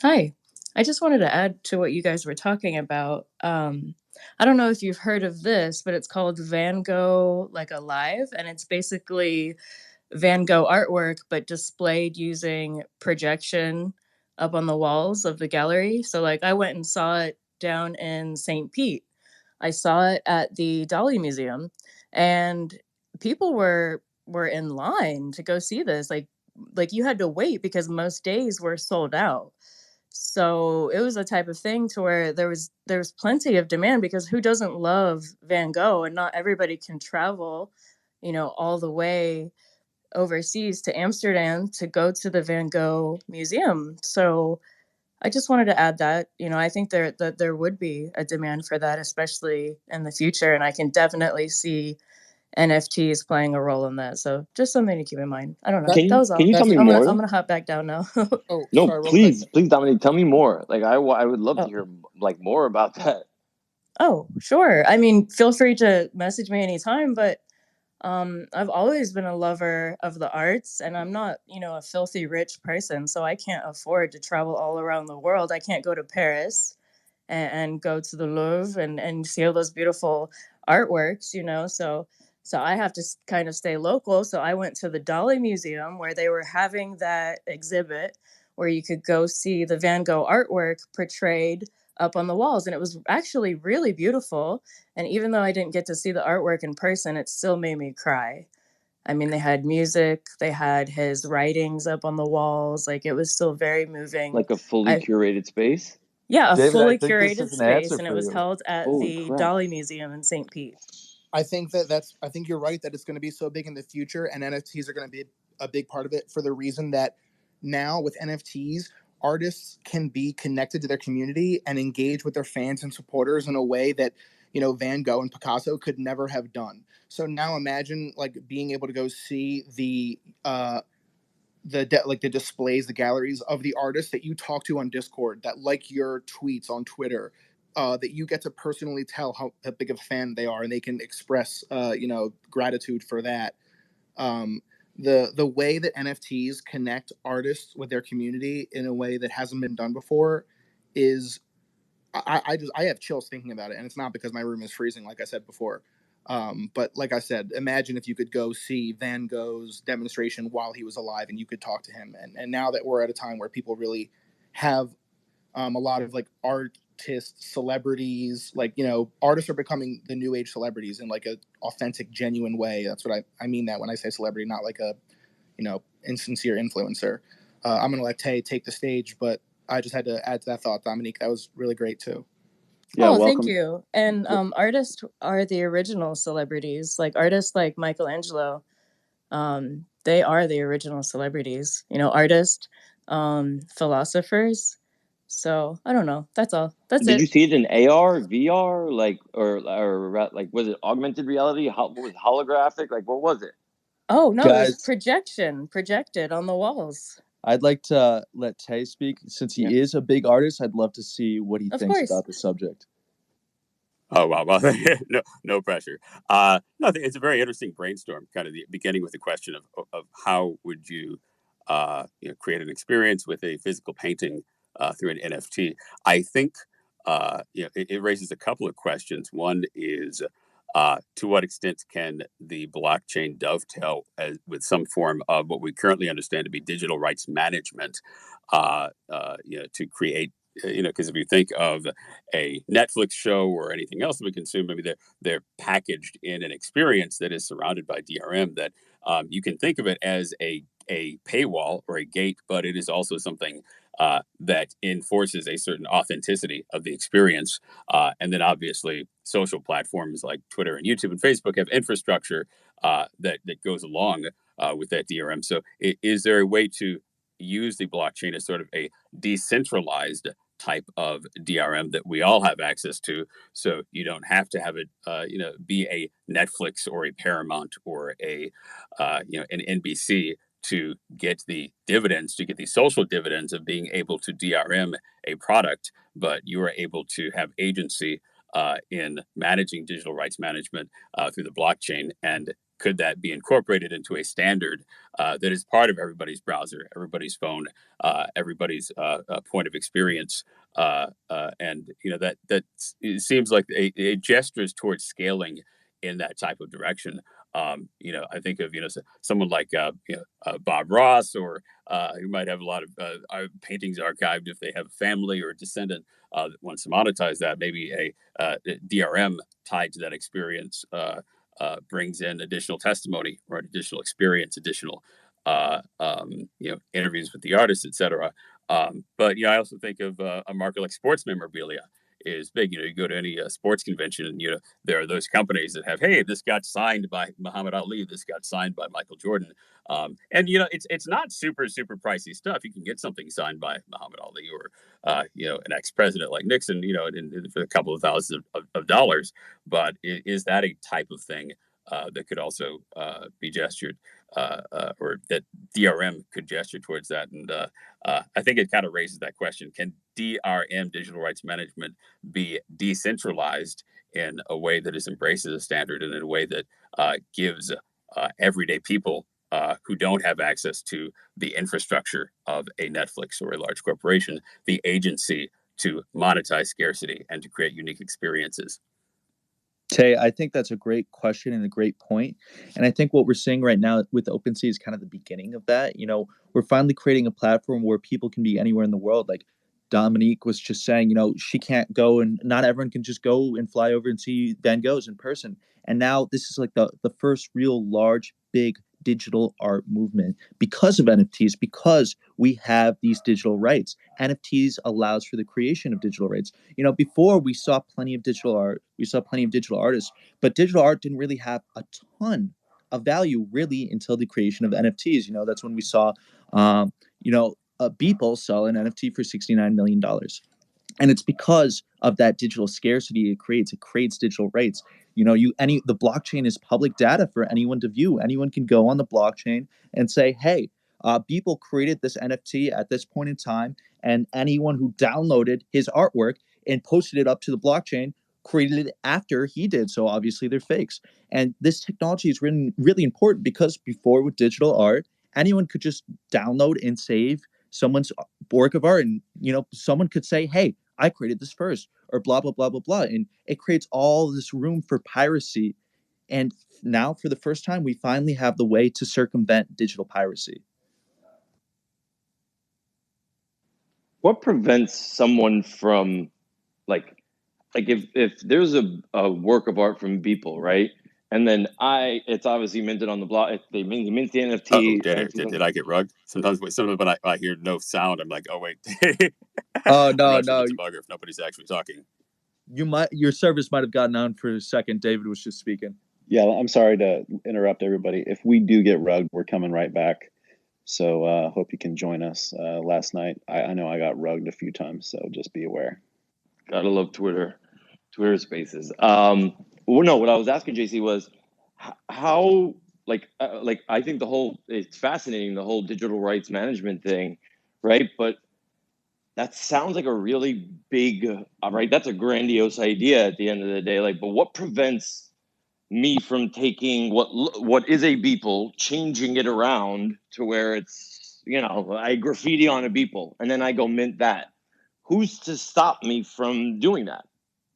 Hi. I just wanted to add to what you guys were talking about. I don't know if you've heard of this, but it's called Van Gogh like Alive, and it's basically Van Gogh artwork but displayed using projection up on the walls of the gallery. So like I went and saw it down in St. Pete. I saw it at the Dolly Museum, and people were in line to go see this. Like you had to wait because most days were sold out. So it was a type of thing to where there was plenty of demand, because who doesn't love Van Gogh? And not everybody can travel, all the way overseas to Amsterdam to go to the Van Gogh Museum. So I just wanted to add that, I think there would be a demand for that, especially in the future. And I can definitely see NFTs playing a role in that. So just something to keep in mind. I don't know. That, That was Can all. you tell that's me I'm more? gonna hop back down now. oh, No, sorry, real quick. please, Dominic, tell me more. Like I would love to Oh. hear like more about that. Oh, sure. I mean, feel free to message me anytime, but I've always been a lover of the arts, and I'm not, a filthy rich person, so I can't afford to travel all around the world. I can't go to Paris and go to the Louvre and see all those beautiful artworks, So I have to kind of stay local. So I went to the Dolly Museum where they were having that exhibit where you could go see the Van Gogh artwork portrayed up on the walls. And it was actually really beautiful. And even though I didn't get to see the artwork in person, it still made me cry. I mean, they had music, they had his writings up on the walls. Like, it was still very moving. Like a fully I curated space. Yeah, a David, I fully think this curated is an answer space, and it for was you. held at Holy the crap. Dolly Museum in St. Pete. I think you're right that it's going to be so big in the future, and NFTs are going to be a big part of it for the reason that now with NFTs, artists can be connected to their community and engage with their fans and supporters in a way that, Van Gogh and Picasso could never have done. So now imagine like being able to go see the displays, the galleries of the artists that you talk to on Discord, that like your tweets on Twitter, that you get to personally tell how big of a fan they are, and they can express, gratitude for that. Um, the way that NFTs connect artists with their community in a way that hasn't been done before is I have chills thinking about it, and it's not because my room is freezing, like I said before. But like I said, imagine if you could go see Van Gogh's demonstration while he was alive, and you could talk to him. And now that we're at a time where people really have a lot of like artists, celebrities, like artists are becoming the new age celebrities in like a authentic, genuine way. That's what I mean that when I say celebrity, not like a insincere influencer. I'm gonna let Tay take the stage, but I just had to add to that thought, Dominique. That was really great too. Yeah, Thank welcome. you. And artists are the original celebrities. Like artists like Michelangelo, they are the original celebrities. Artists, philosophers. So I don't know. That's all. That's Did you it. see it in AR, VR, like or like was it augmented reality? What was it, holographic? Like what was it? Oh no, it was Guys, projected on the walls. I'd like to let Tay speak. Since he is a big artist, I'd love to see what he Of thinks course. about the subject. Oh wow, well, no pressure. No, I think it's a very interesting brainstorm. Kind of beginning with the question of how would you, create an experience with a physical painting through an NFT. I think it raises a couple of questions. One is to what extent can the blockchain dovetail with some form of what we currently understand to be digital rights management, to create because if you think of a Netflix show or anything else that we consume, maybe they're packaged in an experience that is surrounded by DRM that you can think of it as a paywall or a gate, but it is also something that enforces a certain authenticity of the experience. And then obviously social platforms like Twitter and YouTube and Facebook have infrastructure that goes along with that DRM. So is there a way to use the blockchain as sort of a decentralized type of DRM that we all have access to, so you don't have to have it, be a Netflix or a Paramount or an NBC to get the dividends, to get the social dividends of being able to DRM a product, but you are able to have agency in managing digital rights management through the blockchain. And could that be incorporated into a standard that is part of everybody's browser, everybody's phone, everybody's point of experience? And that it seems like it gestures towards scaling in that type of direction. I think of someone like Bob Ross, or who might have a lot of paintings archived if they have a family or a descendant that wants to monetize that. Maybe a DRM tied to that experience brings in additional testimony or an additional experience, additional interviews with the artist, etc. But I also think of a market like sports memorabilia is big. You go to any sports convention, and there are those companies that have, hey, this got signed by Muhammad Ali, this got signed by Michael Jordan, and it's not super pricey stuff. You can get something signed by Muhammad Ali or an ex-president like Nixon, for a couple of thousands of dollars. But is that a type of thing that could also be gestured, or that DRM could gesture towards that. And I think it kind of raises that question: can DRM, digital rights management, be decentralized in a way that embraces a standard and in a way that gives everyday people who don't have access to the infrastructure of a Netflix or a large corporation the agency to monetize scarcity and to create unique experiences? Tay, I think that's a great question and a great point. And I think what we're seeing right now with OpenSea is kind of the beginning of that. You know, we're finally creating a platform where people can be anywhere in the world. Like Dominique was just saying, you know, she can't go and not everyone can just go and fly over and see Van Goghs in person. And now this is like the first real large, big digital art movement because of NFTs, because we have these digital rights. NFTs allows for the creation of digital rights. You know, before we saw plenty of digital art, we saw plenty of digital artists, but digital art didn't really have a ton of value really until the creation of NFTs. You know, that's when we saw, Beeple sell an NFT for $69 million. And it's because of that digital scarcity it creates. It creates digital rights. You know, the blockchain is public data for anyone to view. Anyone can go on the blockchain and say, hey, Beeple created this NFT at this point in time, and anyone who downloaded his artwork and posted it up to the blockchain created it after he did. So obviously they're fakes. And this technology is really, really important because before with digital art, anyone could just download and save someone's work of art. And, you know, someone could say, hey, I created this first, or blah, blah, blah, blah, blah. And it creates all this room for piracy. And now, for the first time, we finally have the way to circumvent digital piracy. What prevents someone from like if there's a work of art from Beeple, right? And then it's obviously minted on the block. If they mint the NFT. Did I get rugged? Sometimes when I hear no sound, I'm like, oh wait. Oh no, I'm no. it's a bugger if nobody's actually talking. Your service might have gotten on for a second. David was just speaking. Yeah, I'm sorry to interrupt everybody. If we do get rugged, we're coming right back. So hope you can join us. Last night, I know I got rugged a few times, so just be aware. Gotta love Twitter Spaces. Well, no, what I was asking JC was how like I think it's fascinating, the whole digital rights management thing, right? But that sounds like a really big, right? That's a grandiose idea at the end of the day. Like, but what prevents me from taking what is a Beeple, changing it around to where it's, I graffiti on a Beeple and then I go mint that? Who's to stop me from doing that?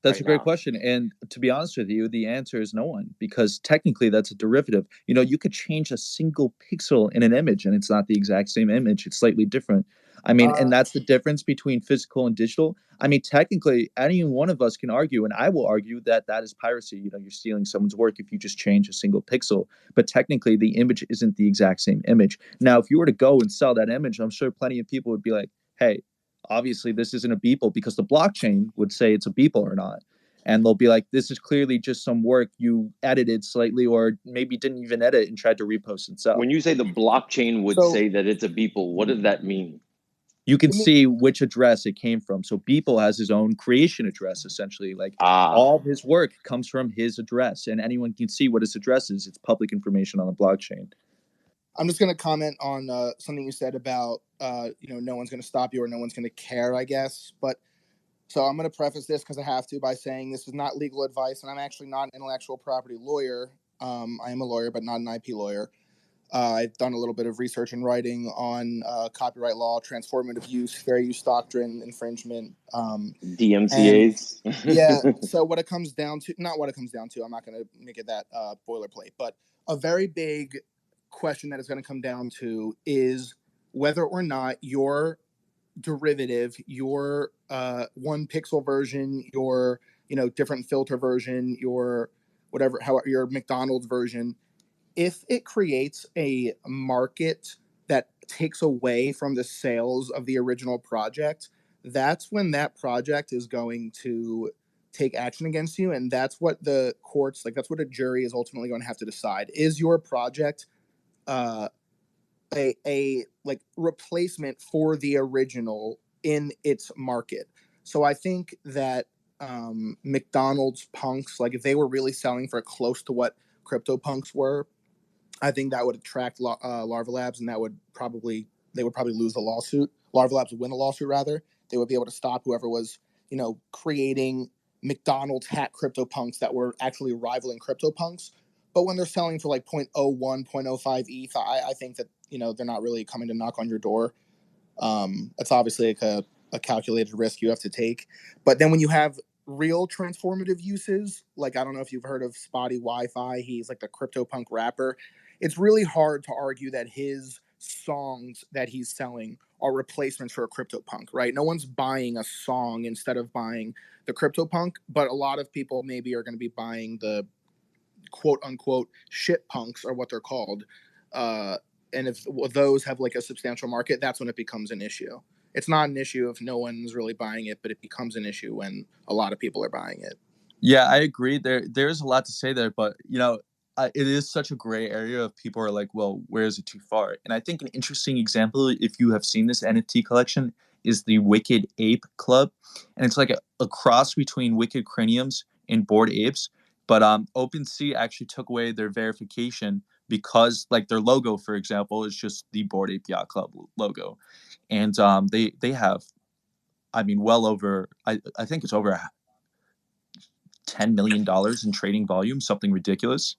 That's right a great now? question. And to be honest with you, the answer is no one, because technically that's a derivative. You know, you could change a single pixel in an image and it's not the exact same image. It's slightly different. I mean, and that's the difference between physical and digital. I mean, technically, any one of us can argue, and I will argue that that is piracy. You know, you're stealing someone's work if you just change a single pixel. But technically, the image isn't the exact same image. Now, if you were to go and sell that image, I'm sure plenty of people would be like, hey, obviously this isn't a Beeple, because the blockchain would say it's a Beeple or not. And they'll be like, this is clearly just some work you edited slightly, or maybe didn't even edit and tried to repost and sell. When you say the blockchain would say that it's a Beeple, what does that mean? You can see which address it came from. So Beeple has his own creation address, essentially. Like all of his work comes from his address, and anyone can see what his address is. It's public information on the blockchain. I'm just going to comment on something you said about, no one's going to stop you or no one's going to care, I guess. But so I'm going to preface this, because I have to, by saying this is not legal advice, and I'm actually not an intellectual property lawyer. I am a lawyer, but not an IP lawyer. I've done a little bit of research and writing on copyright law, transformative use, fair use doctrine, infringement. DMCAs. Yeah. So what it comes down to, not what it comes down to, I'm not going to make it that boilerplate, but a very big question that is going to come down to is whether or not your derivative, your one pixel version, your different filter version, your whatever, your McDonald's version, if it creates a market that takes away from the sales of the original project, that's when that project is going to take action against you. And that's what the courts, that's what a jury is ultimately going to have to decide. Is your project a replacement for the original in its market? So I think that McDonald's punks, if they were really selling for close to what CryptoPunks were, I think that would attract Larva Labs, and they would probably lose the lawsuit. Larva Labs would win the lawsuit, rather. They would be able to stop whoever was, creating McDonald's hat CryptoPunks that were actually rivaling CryptoPunks. But when they're selling for like 0.01, 0.05 ETH, I think that, they're not really coming to knock on your door. It's obviously like a calculated risk you have to take. But then when you have real transformative uses, like, I don't know if you've heard of Spotty Wi-Fi, he's like the CryptoPunk rapper. It's really hard to argue that his songs that he's selling are replacements for a CryptoPunk, right? No one's buying a song instead of buying the CryptoPunk, but a lot of people maybe are going to be buying the quote unquote shit punks, or what they're called. And if those have like a substantial market, that's when it becomes an issue. It's not an issue if no one's really buying it, but it becomes an issue when a lot of people are buying it. Yeah, I agree. There's a lot to say there, but it is such a gray area of people are like, well, where is it too far? And I think an interesting example, if you have seen this NFT collection, is the Wicked Ape Club, and it's like a cross between Wicked Craniums and Bored Apes. But OpenSea actually took away their verification because, like, their logo, for example, is just the Bored Ape Yacht Club logo, and they have, I mean, well over, I think it's over $10 million in trading volume, something ridiculous.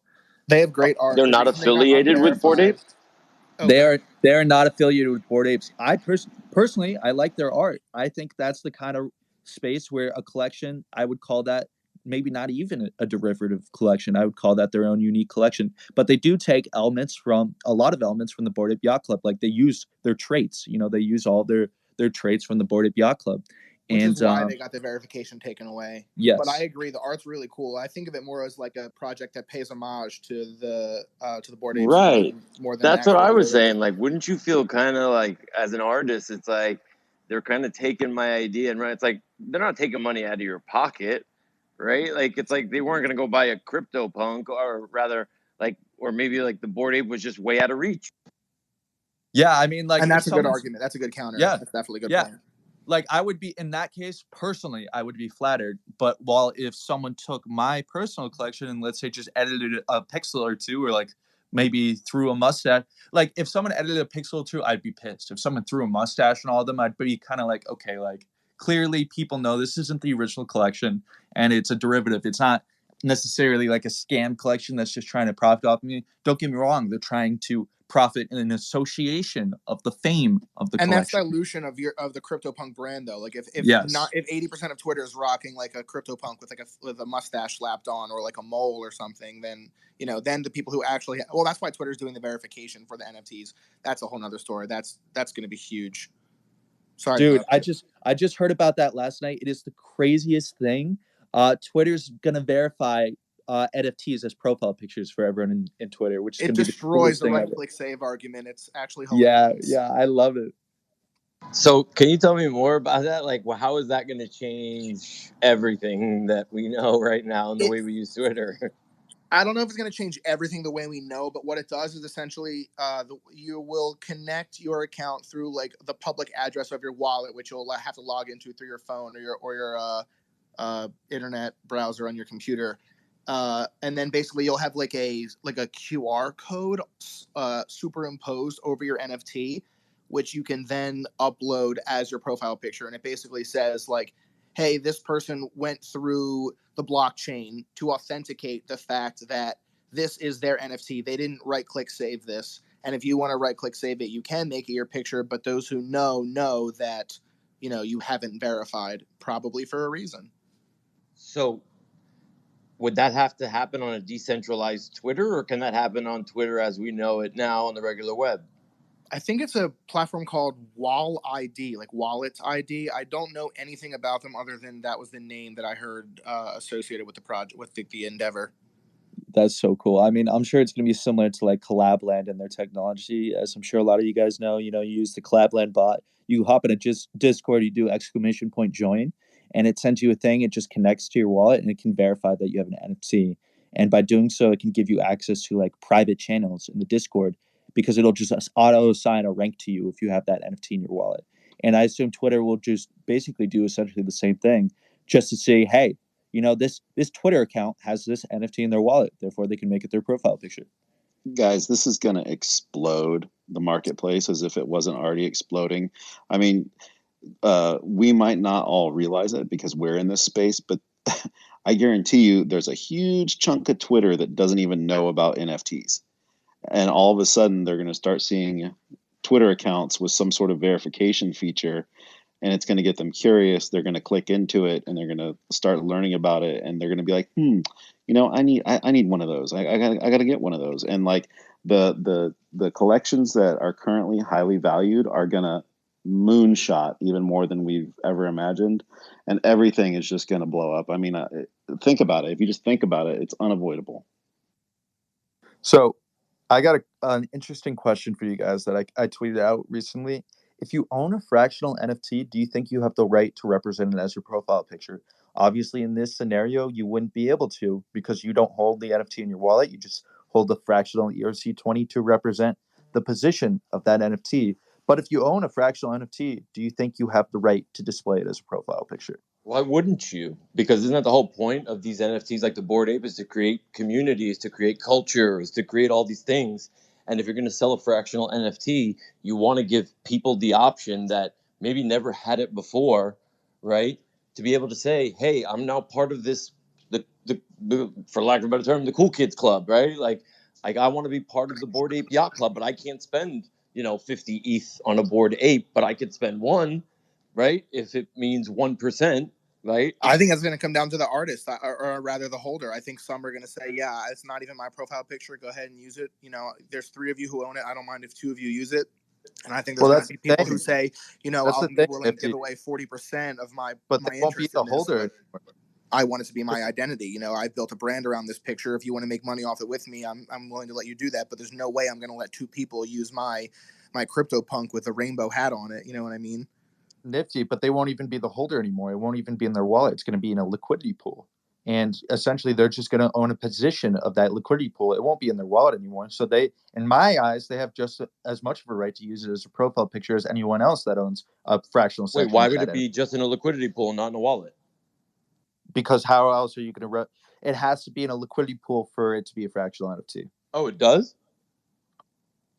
They have great art. They're The not reason they got affiliated with Bored unverified- Ape? Oh, They are not affiliated with Bored Apes. I personally, I like their art. I think that's the kind of space where a collection, I would call that maybe not even a derivative collection. I would call that their own unique collection. But they do take a lot of elements from the Bored Ape Yacht Club. Like, they use their traits. They use all their traits from the Bored Ape Yacht Club. Which is why they got the verification taken away. Yes. But I agree, the art's really cool. I think of it more as like a project that pays homage to the Bored Apes. Right. More than That's what I was derivative. saying. Like, wouldn't you feel kind of like, as an artist, it's like they're kind of taking my idea and it's like they're not taking money out of your pocket, right? Like, it's like they weren't going to go buy a CryptoPunk, or rather, like, or maybe like the Bored Ape was just way out of reach. Yeah, I mean, like, and that's a good argument. That's a good counter. Yeah, that's definitely a good point. Like, I would be, in that case, personally, I would be flattered. But while if someone took my personal collection and, let's say, just edited a pixel or two, or like maybe threw a mustache, like, if someone edited a pixel or two, I'd be pissed. If someone threw a mustache on all of them, I'd be kind of like, okay, like, clearly people know this isn't the original collection and it's a derivative. It's not necessarily like a scam collection that's just trying to profit off me. Don't get me wrong, they're trying to profit in an association of the fame of the collection. And that's dilution of the CryptoPunk brand, though. Like, if 80% of Twitter is rocking like a CryptoPunk with a mustache slapped on, or like a mole or something, then then the people who actually that's why Twitter's doing the verification for the NFTs. That's a whole nother story. That's going to be huge. Sorry, dude. I just heard about that last night. It is the craziest thing. Twitter's gonna verify NFTs as profile pictures for everyone in Twitter, which is going to be destroys the right-click save argument. It's actually hilarious. Yeah, I love it. So, can you tell me more about that? Like, well, how is that going to change everything that we know right now in the way we use Twitter? I don't know if it's going to change everything the way we know, but what it does is essentially you will connect your account through like the public address of your wallet, which you'll have to log into through your phone or your internet browser on your computer. And then basically you'll have like a QR code superimposed over your NFT, which you can then upload as your profile picture. And it basically says like, hey, this person went through the blockchain to authenticate the fact that this is their NFT. They didn't right-click save this. And if you want to right-click save it, you can make it your picture. But those who know that, you haven't verified, probably for a reason. So would that have to happen on a decentralized Twitter, or can that happen on Twitter as we know it now on the regular web? I think it's a platform called Wall ID, like Wallet ID. I don't know anything about them other than that was the name that I heard associated with the project, with the endeavor. That's so cool. I mean, I'm sure it's going to be similar to like Collabland and their technology. As I'm sure a lot of you guys know, you use the Collabland bot. You hop in a Discord, you do !join, and it sends you a thing. It just connects to your wallet and it can verify that you have an NFT. And by doing so, it can give you access to like private channels in the Discord, because it'll just auto assign a rank to you if you have that NFT in your wallet. And I assume Twitter will just basically do essentially the same thing, just to say, hey, this Twitter account has this NFT in their wallet, therefore they can make it their profile picture. Guys, this is going to explode the marketplace as if it wasn't already exploding. I mean, we might not all realize it because we're in this space, but I guarantee you there's a huge chunk of Twitter that doesn't even know about NFTs. And all of a sudden they're going to start seeing Twitter accounts with some sort of verification feature, and it's going to get them curious. They're going to click into it and they're going to start learning about it, and they're going to be like, I need one of those. I got to get one of those. And like the collections that are currently highly valued are going to moonshot even more than we've ever imagined, and everything is just going to blow up. I mean, think about it. If you just think about it, it's unavoidable. So I got an interesting question for you guys that I tweeted out recently. If you own a fractional NFT, do you think you have the right to represent it as your profile picture? Obviously, in this scenario, you wouldn't be able to because you don't hold the NFT in your wallet. You just hold the fractional ERC20 to represent the position of that NFT. But if you own a fractional NFT, do you think you have the right to display it as a profile picture? Why wouldn't you? Because isn't that the whole point of these NFTs, like the Bored Ape, is to create communities, to create cultures, to create all these things. And if you're going to sell a fractional NFT, you want to give people the option that maybe never had it before, right? To be able to say, hey, I'm now part of this, the for lack of a better term, the cool kids club, right? Like I want to be part of the Bored Ape Yacht Club, but I can't spend, 50 ETH on a Bored Ape, but I could spend one, right? If it means 1%. Right. I think that's going to come down to the artist, or rather the holder. I think some are going to say, yeah, it's not even my profile picture. Go ahead and use it. There's 3 of you who own it. I don't mind if 2 of you use it. And I think there's going to be people who say, I'll be willing to give away 40% of my interest in this. But I want it to be my identity. I built a brand around this picture. If you want to make money off it with me, I'm willing to let you do that. But there's no way I'm going to let 2 people use my CryptoPunk with a rainbow hat on it. You know what I mean? Nifty, but they won't even be the holder anymore. It won't even be in their wallet. It's going to be in a liquidity pool. And essentially, they're just going to own a position of that liquidity pool. It won't be in their wallet anymore. So they, in my eyes, they have just as much of a right to use it as a profile picture as anyone else that owns a fractional section. Wait, why would it be just in a liquidity pool and not in a wallet? Because how else are you going to... It has to be in a liquidity pool for it to be a fractional NFT. Oh, it does?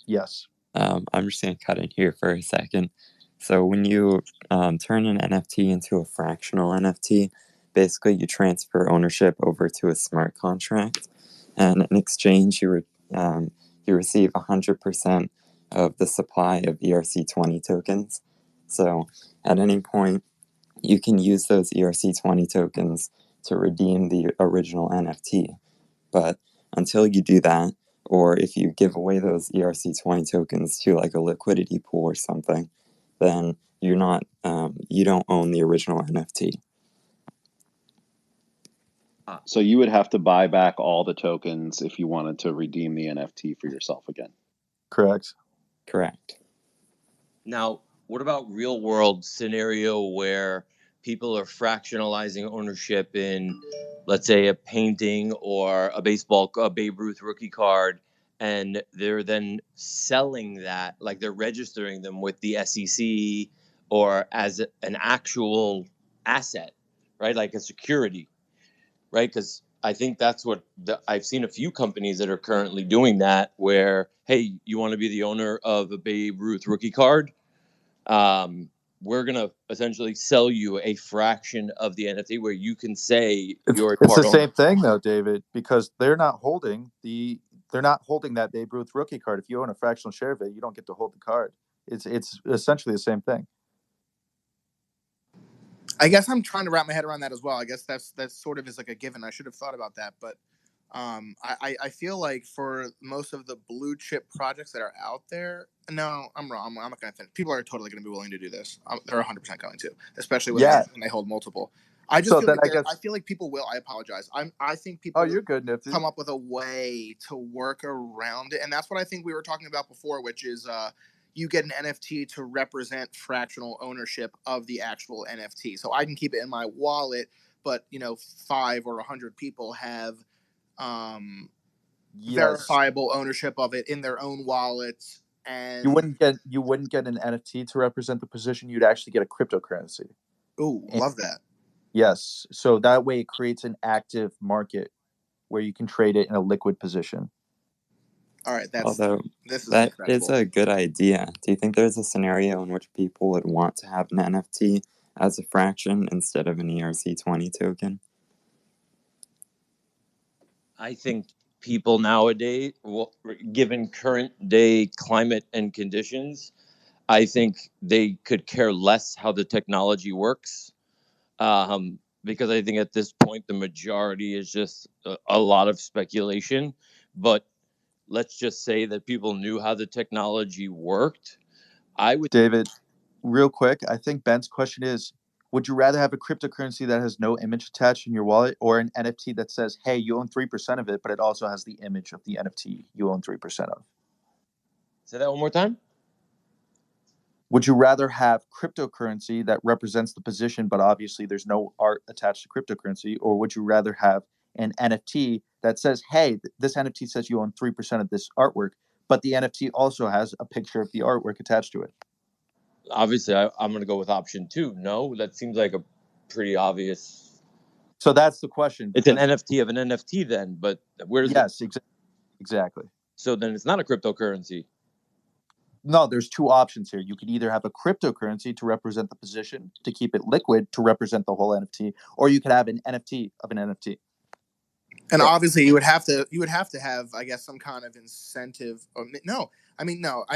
Yes. I'm just going to cut in here for a second. So when you turn an NFT into a fractional NFT, basically you transfer ownership over to a smart contract, and in exchange you receive 100% of the supply of ERC20 tokens. So at any point, you can use those ERC20 tokens to redeem the original NFT. But until you do that, or if you give away those ERC20 tokens to like a liquidity pool or something, then you don't own the original NFT. So you would have to buy back all the tokens if you wanted to redeem the NFT for yourself again. Correct. Now, what about real world scenario where people are fractionalizing ownership in, let's say, a painting or a Babe Ruth rookie card, and they're then selling that, like they're registering them with the SEC or as an actual asset, right? Like a security, right? Because I think that's what I've seen a few companies that are currently doing that, where, hey, you want to be the owner of a Babe Ruth rookie card? We're going to essentially sell you a fraction of the NFT where you can say you're a part owner. It's the same owner. thing though, David, because they're not holding that Babe Ruth rookie card. If you own a fractional share of it, you don't get to hold the card. It's essentially the same thing. I guess I'm trying to wrap my head around that as well. I guess that's sort of is like a given. I should have thought about that, but I feel like for most of the blue chip projects that are out there, no, I'm wrong. I'm not going to think people are totally going to be willing to do this. They're 100% going to, especially when they hold multiple. I just feel like people will. I apologize. I think people. Oh, you're good, Nifty. Come up with a way to work around it, and that's what I think we were talking about before, which is you get an NFT to represent fractional ownership of the actual NFT. So I can keep it in my wallet, but 5 or 100 people have verifiable ownership of it in their own wallets. And you wouldn't get an NFT to represent the position. You'd actually get a cryptocurrency. Ooh, love that. Yes. So that way it creates an active market where you can trade it in a liquid position. All right, Although this is that is incredible. a good idea. Do you think there's a scenario in which people would want to have an NFT as a fraction instead of an ERC20 token? I think people nowadays, given current day climate and conditions, I think they could care less how the technology works. Because I think at this point, the majority is just a lot of speculation. But let's just say that people knew how the technology worked. I would. David, real quick, I think Ben's question is, would you rather have a cryptocurrency that has no image attached in your wallet or an NFT that says, hey, you own 3% of it, but it also has the image of the NFT you own 3% of? Say that one more time. Would you rather have cryptocurrency that represents the position, but obviously there's no art attached to cryptocurrency, or would you rather have an NFT that says, hey, this NFT says you own 3% of this artwork, but the NFT also has a picture of the artwork attached to it? Obviously, I'm going to go with option 2. No, that seems like a pretty obvious. So that's the question. It's an NFT of an NFT then, but where's yes, exactly. So then it's not a cryptocurrency. No, there's two options here. You could either have a cryptocurrency to represent the position, to keep it liquid, to represent the whole NFT, or you could have an NFT of an NFT. And obviously, you would have to have, I guess, some kind of incentive. No, I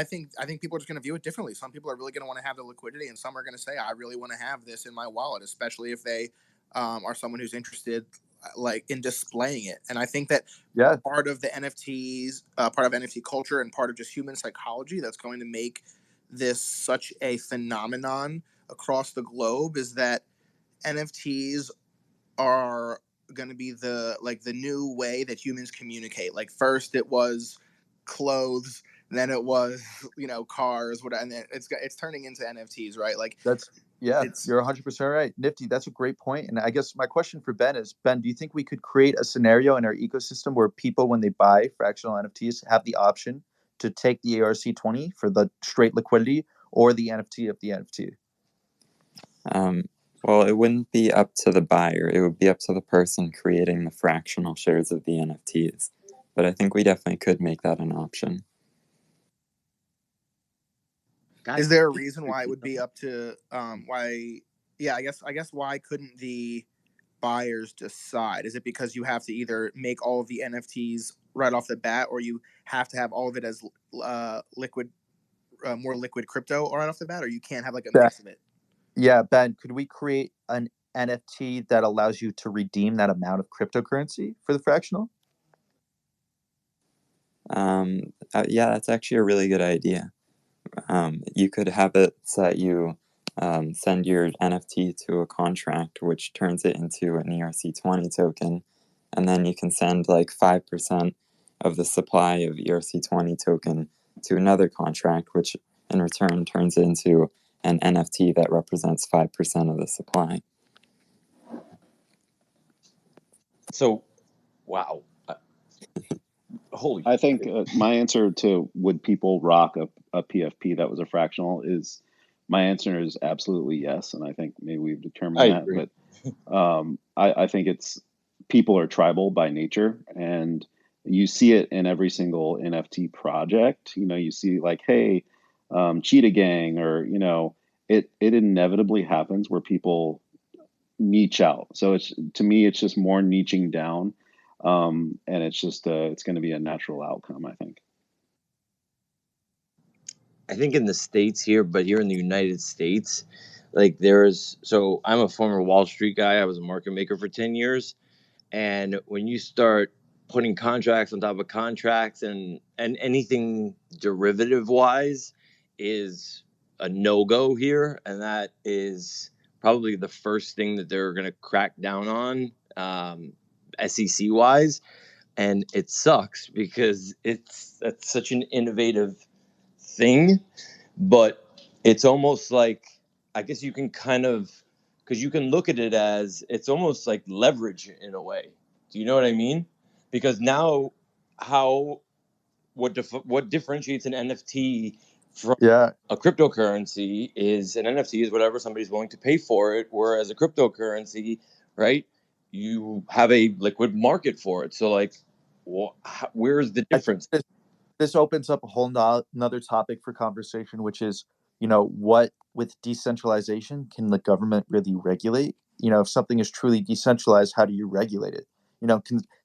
think people are just going to view it differently. Some people are really going to want to have the liquidity, and some are going to say, I really want to have this in my wallet, especially if they are someone who's interested, like, in displaying it. And I think that part of the NFTs, part of NFT culture, and part of just human psychology that's going to make this such a phenomenon across the globe is that NFTs are going to be the new way that humans communicate. Like, first it was clothes, then it was cars, whatever, and then it's turning into NFTs, right? Like, you're 100% right. Nifty, that's a great point. And I guess my question for Ben is, Ben, do you think we could create a scenario in our ecosystem where people, when they buy fractional NFTs, have the option to take the ERC20 for the straight liquidity or the NFT of the NFT? Well, it wouldn't be up to the buyer. It would be up to the person creating the fractional shares of the NFTs. But I think we definitely could make that an option. Is there a reason why it would be up to why? Yeah, I guess why couldn't the buyers decide? Is it because you have to either make all of the NFTs right off the bat, or you have to have all of it as liquid, more liquid crypto right off the bat, or you can't have like a mix of it? Yeah, Ben, could we create an NFT that allows you to redeem that amount of cryptocurrency for the fractional? Yeah, that's actually a really good idea. You could have it so that you send your NFT to a contract, which turns it into an ERC20 token, and then you can send like 5% of the supply of ERC20 token to another contract, which in return turns it into an NFT that represents 5% of the supply. So, wow. Holy. I think my answer to would people rock a PFP that was a fractional is, my answer is absolutely yes. And I think maybe we've determined that. Agree. But I think it's, people are tribal by nature, and you see it in every single NFT project. You see like, hey, Cheetah Gang, or it inevitably happens where people niche out. So to me it's just more niching down, and it's just it's going to be a natural outcome, I think. I think in the States here, but here in the United States, like so I'm a former Wall Street guy. I was a market maker for 10 years. And when you start putting contracts on top of contracts and anything derivative wise is a no-go here. And that is probably the first thing that they're going to crack down on, SEC wise. And it sucks because that's such an innovative thing, but it's almost like, I guess you can kind of, because you can look at it as it's almost like leverage in a way. Do you know what I mean? Because now what differentiates an NFT from Yeah, a cryptocurrency is an NFT is whatever somebody's willing to pay for it, whereas a cryptocurrency, right? You have a liquid market for it. So like, where's the I think difference? this opens up a whole another topic for conversation, which is, what with decentralization can the government really regulate? If something is truly decentralized, how do you regulate it?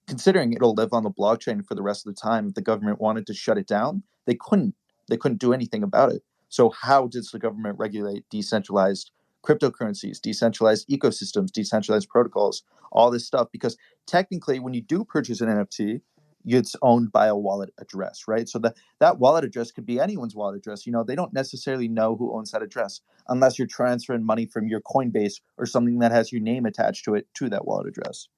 Considering it'll live on the blockchain for the rest of the time, if the government wanted to shut it down, they couldn't. They couldn't do anything about it. So how does the government regulate decentralized cryptocurrencies, decentralized ecosystems, decentralized protocols, all this stuff? Because technically, when you do purchase an NFT, it's owned by a wallet address, right? So that wallet address could be anyone's wallet address. They don't necessarily know who owns that address unless you're transferring money from your Coinbase or something that has your name attached to it to that wallet address.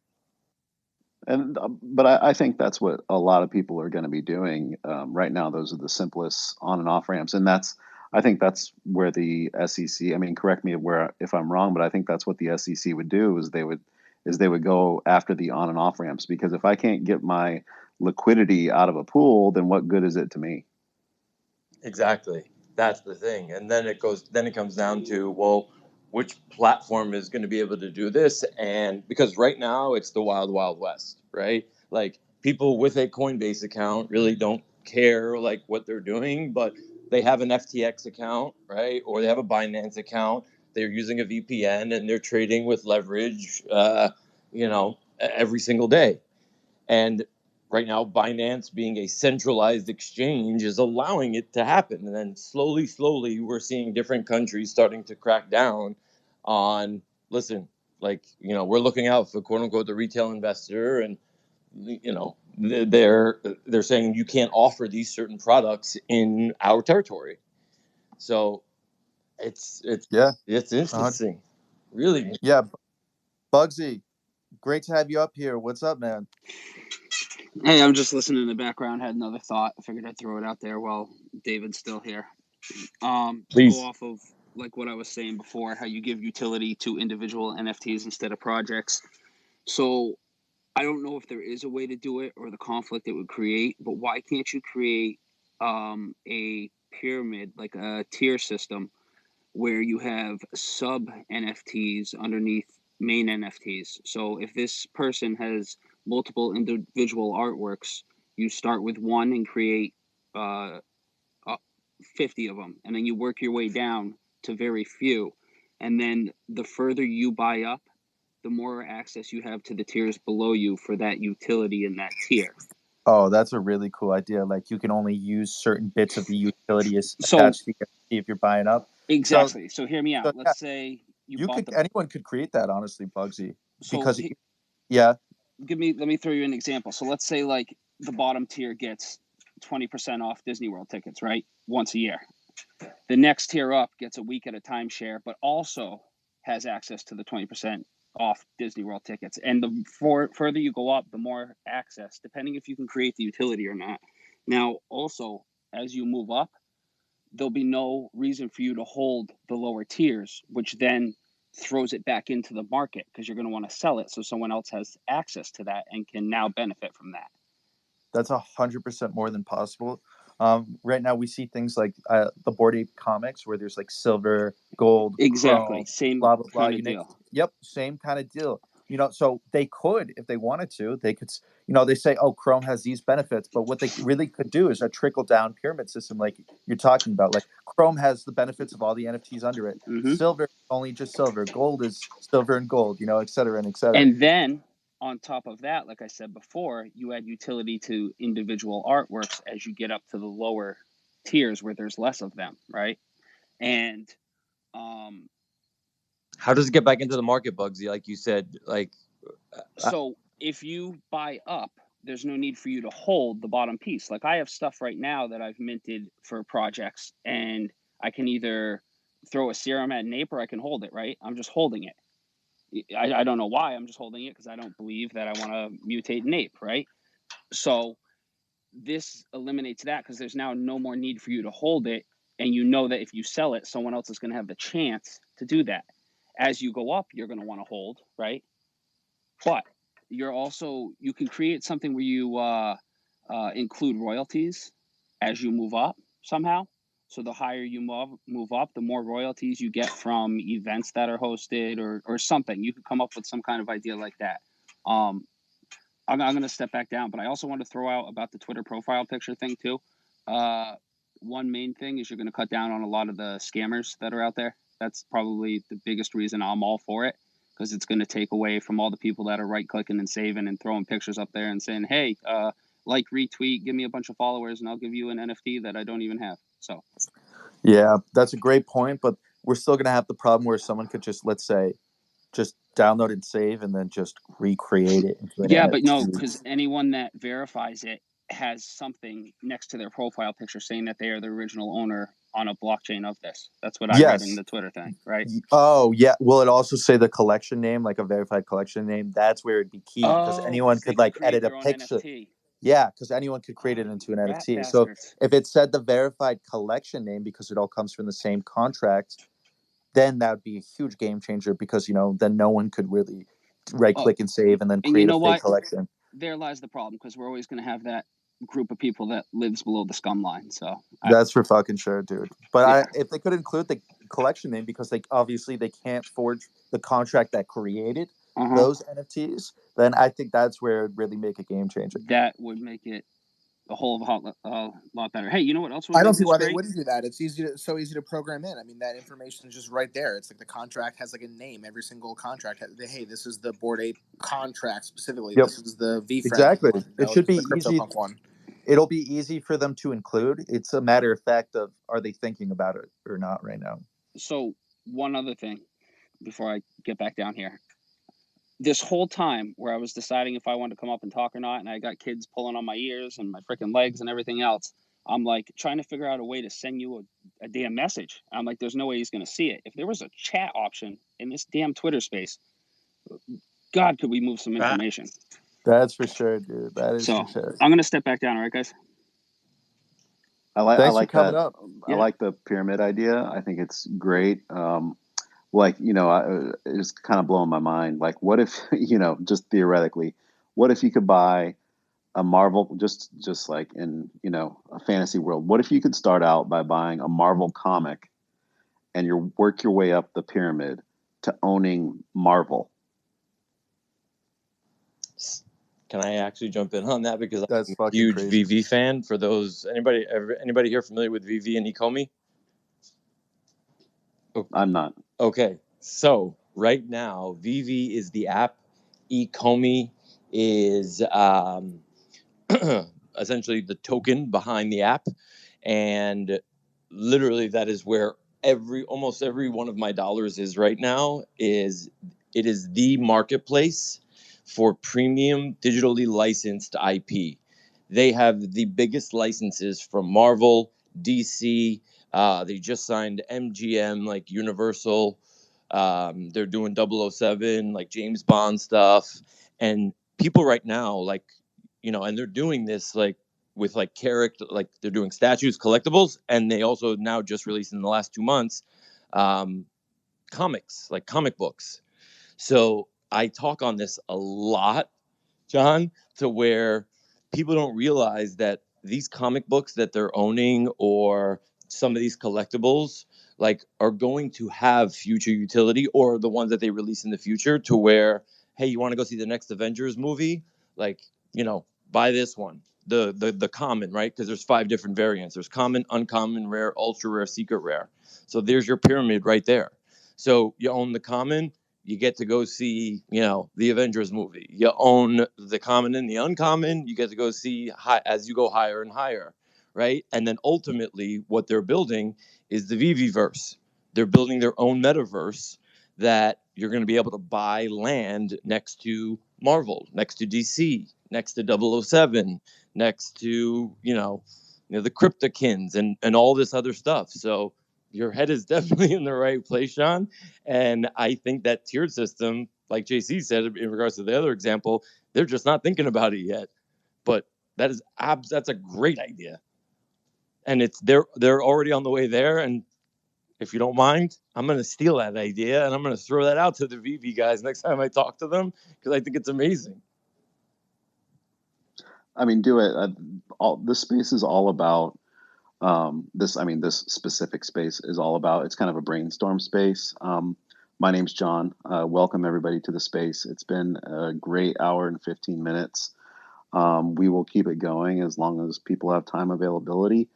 And but I think that's what a lot of people are going to be doing right now. Those are the simplest on and off ramps, and I think that's where the SEC. I mean, correct me if I'm wrong, but I think that's what the SEC would do is they would go after the on and off ramps, because if I can't get my liquidity out of a pool, then what good is it to me? Exactly. That's the thing. And then it comes down to, well, which platform is going to be able to do this? And because right now it's the wild, wild west, right? Like people with a Coinbase account really don't care like what they're doing, but they have an FTX account, right? Or they have a Binance account. They're using a VPN and they're trading with leverage, every single day. And right now, Binance, being a centralized exchange, is allowing it to happen. And then slowly, we're seeing different countries starting to crack down on, listen, we're looking out for quote unquote the retail investor, and they're saying you can't offer these certain products in our territory. So it's Yeah, interesting, really. yeah. Bugsy, great to have you up here. What's up, man? Hey, I'm just listening in the background. Had another thought. I figured I'd throw it out there while David's still here. To Please. go off of like what I was saying before, how you give utility to individual NFTs instead of projects. So I don't know if there is a way to do it or the conflict it would create, but why can't you create a pyramid, like a tier system, where you have sub NFTs underneath main NFTs? So if this person has multiple individual artworks, you start with one and create 50 of them, and then you work your way down to very few. And then the further you buy up, the more access you have to the tiers below you for that utility in that tier. Oh, that's a really cool idea. Like you can only use certain bits of the utility So attached to if you're buying up. exactly. So hear me out. So yeah, Let's say you bought the. anyone could create that, honestly, Bugsy, So because yeah. let me throw you an example. So let's say like the bottom tier gets 20% off Disney World tickets, right? Once a year. The next tier up gets a week at a timeshare, but also has access to the 20% off Disney World tickets. And the further you go up, the more access, depending if you can create the utility or not. Now, also, as you move up, there'll be no reason for you to hold the lower tiers, which then throws it back into the market because you're going to want to sell it so someone else has access to that and can now benefit from that. That's 100% more than possible. Right now, we see things like the Bored Ape comics, where there's like silver, gold, Exactly, chrome, same blah blah blah. kind of deal. Yep, same kind of deal. So they could, if they wanted to, they could. They say, oh, chrome has these benefits, but what they really could do is a trickle down pyramid system, like you're talking about. Like chrome has the benefits of all the NFTs under it. Mm-hmm. Silver only just silver. Gold is silver and gold. Et cetera and et cetera. And then on top of that, like I said before, you add utility to individual artworks as you get up to the lower tiers where there's less of them, right? And how does it get back into the market, Bugsy? Like you said, so if you buy up, there's no need for you to hold the bottom piece. Like I have stuff right now that I've minted for projects, and I can either throw a serum at an ape or I can hold it, right? I'm just holding it. I don't know why I'm just holding it, because I don't believe that I want to mutate an ape, right? So this eliminates that, because there's now no more need for you to hold it, and you know that if you sell it, someone else is going to have the chance to do that. As you go up, you're going to want to hold, right? But you can create something where you include royalties as you move up somehow, So the higher you move up, the more royalties you get from events that are hosted or something. You could come up with some kind of idea like that. I'm going to step back down, but I also want to throw out about the Twitter profile picture thing too. One main thing is you're going to cut down on a lot of the scammers that are out there. That's probably the biggest reason I'm all for it, because it's going to take away from all the people that are right-clicking and saving and throwing pictures up there and saying, hey, like, retweet, give me a bunch of followers, and I'll give you an NFT that I don't even have. So, Yeah, that's a great point, but we're still going to have the problem where someone could just, let's say, just download and save and then just recreate it into an yeah, but no, NFT. because anyone that verifies it has something next to their profile picture saying that they are the original owner on a blockchain of this. That's what I read in Yes. the Twitter thing, right? Oh, yeah. Will it also say the collection name, like a verified collection name? That's where it'd be key, because anyone they could like create edit a their own picture. NFT. Yeah, because anyone could create it into an Rat NFT. So bastards. if it said the verified collection name, because it all comes from the same contract, then that would be a huge game changer, because, then no one could really right click and save and then And create you know a fake what? collection. There lies the problem, because we're always going to have that group of people that lives below the scum line. So That's for fucking sure, dude. But Yeah. if they could include the collection name, because they can't forge the contract that created those NFTs, then I think that's where it'd really make a game changer. That would make it a whole lot better. Hey, you know what else would I don't make see this why they great? wouldn't do that. It's so easy to program in. I mean, that information is just right there. It's like the contract has like a name. Every single contract has, hey, this is the Bored Ape contract specifically. Yep. This is the VFriend Exactly. one. It should be the easy. CryptoPunk one. It'll be easy for them to include. It's a matter of fact of, are they thinking about it or not right now? So one other thing before I get back down here. This whole time where I was deciding if I wanted to come up and talk or not, and I got kids pulling on my ears and my freaking legs and everything else, I'm like trying to figure out a way to send you a damn message. I'm like, there's no way he's going to see it. If there was a chat option in this damn Twitter space, God, could we move some information? That's for sure, dude. That is So for sure. I'm going to step back down. All right, guys. I like coming that. Up. I like the pyramid idea. I think it's great. It's kind of blowing my mind. Like, what if, just theoretically, what if you could buy a Marvel, just like in, a fantasy world, what if you could start out by buying a Marvel comic and you work your way up the pyramid to owning Marvel? Can I actually jump in on that, because That's I'm a fucking huge crazy. VV fan? For those anybody here familiar with VV and Ecomi? I'm not. Okay, so right now VV is the app. Ecomi is essentially the token behind the app, and literally that is where almost every one of my dollars is right now. It is the marketplace for premium digitally licensed IP. They have the biggest licenses from Marvel, DC. They just signed MGM, like Universal. They're doing 007, like James Bond stuff. And people right now, like, and they're doing this like with like character, like they're doing statues, collectibles, and they also now just released in the last 2 months comics, like comic books. So I talk on this a lot, John, to where people don't realize that these comic books that they're owning, or some of these collectibles, like, are going to have future utility, or the ones that they release in the future, to where, hey, you want to go see the next Avengers movie? Like, buy this one. The common, right? Because there's 5 different variants. There's common, uncommon, rare, ultra rare, secret rare. So there's your pyramid right there. So you own the common, you get to go see, the Avengers movie. You own the common and the uncommon, you get to go see as you go higher and higher, right? And then ultimately, what they're building is the VV-verse. They're building their own metaverse that you're going to be able to buy land next to Marvel, next to DC, next to 007, next to, the Cryptokins and all this other stuff. So your head is definitely in the right place, Sean. And I think that tiered system, like JC said in regards to the other example, they're just not thinking about it yet. But that's a great idea, and they're already on the way there. And if you don't mind, I'm going to steal that idea and I'm going to throw that out to the VV guys next time I talk to them, because I think it's amazing. I mean, do it. This space is all about this specific space is all about. It's kind of a brainstorm space. My name's John. Welcome everybody to the space. It's been a great hour and 15 minutes. We will keep it going as long as people have time availability.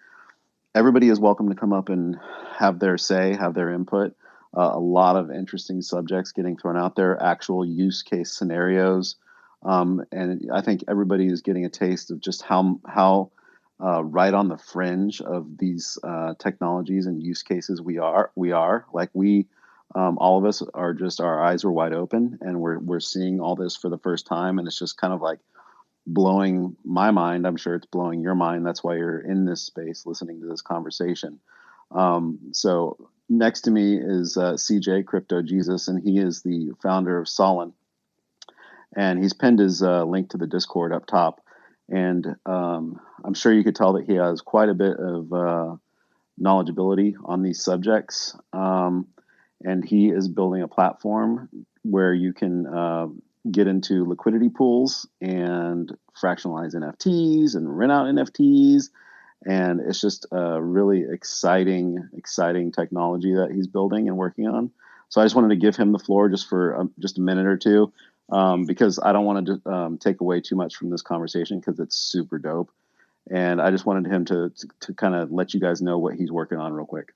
Everybody is welcome to come up and have their say, have their input. A lot of interesting subjects getting thrown out there, actual use case scenarios. And I think everybody is getting a taste of just how right on the fringe of these technologies and use cases we are. All of us are just, our eyes are wide open, and we're seeing all this for the first time, and it's just kind of like blowing my mind. I'm sure it's blowing your mind. That's why you're in this space listening to this conversation. So next to me is CJ Crypto Jesus, and he is the founder of Solon, and he's pinned his link to the Discord up top. And I'm sure you could tell that he has quite a bit of knowledgeability on these subjects. And he is building a platform where you can get into liquidity pools and fractionalize NFTs and rent out NFTs. And it's just a really exciting technology that he's building and working on. So I just wanted to give him the floor just for just a minute or two, because I don't want to take away too much from this conversation because it's super dope. And I just wanted him to kind of let you guys know what he's working on real quick.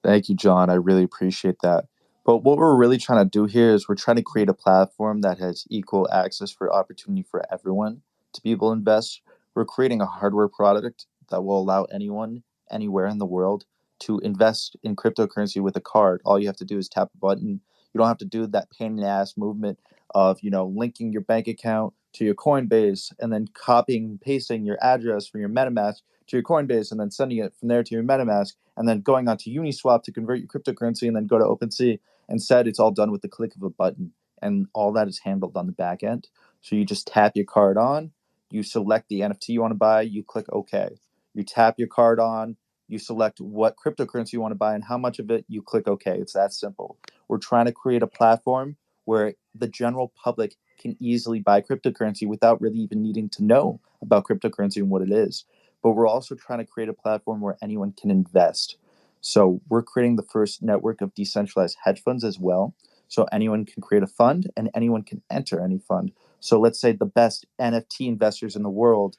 Thank you, John. I really appreciate that. But what we're really trying to do here is we're trying to create a platform that has equal access for opportunity for everyone to be able to invest. We're creating a hardware product that will allow anyone, anywhere in the world to invest in cryptocurrency with a card. All you have to do is tap a button. You don't have to do that pain in the ass movement of, linking your bank account to your Coinbase and then copying and pasting your address for your MetaMask to your Coinbase and then sending it from there to your MetaMask and then going on to Uniswap to convert your cryptocurrency and then go to OpenSea. Instead, it's all done with the click of a button, and all that is handled on the back end. So you just tap your card on, you select the NFT you want to buy, you click OK. You tap your card on, you select what cryptocurrency you want to buy and how much of it, you click OK. It's that simple. We're trying to create a platform where the general public can easily buy cryptocurrency without really even needing to know about cryptocurrency and what it is. But we're also trying to create a platform where anyone can invest. So we're creating the first network of decentralized hedge funds as well. So anyone can create a fund and anyone can enter any fund. So let's say the best NFT investors in the world,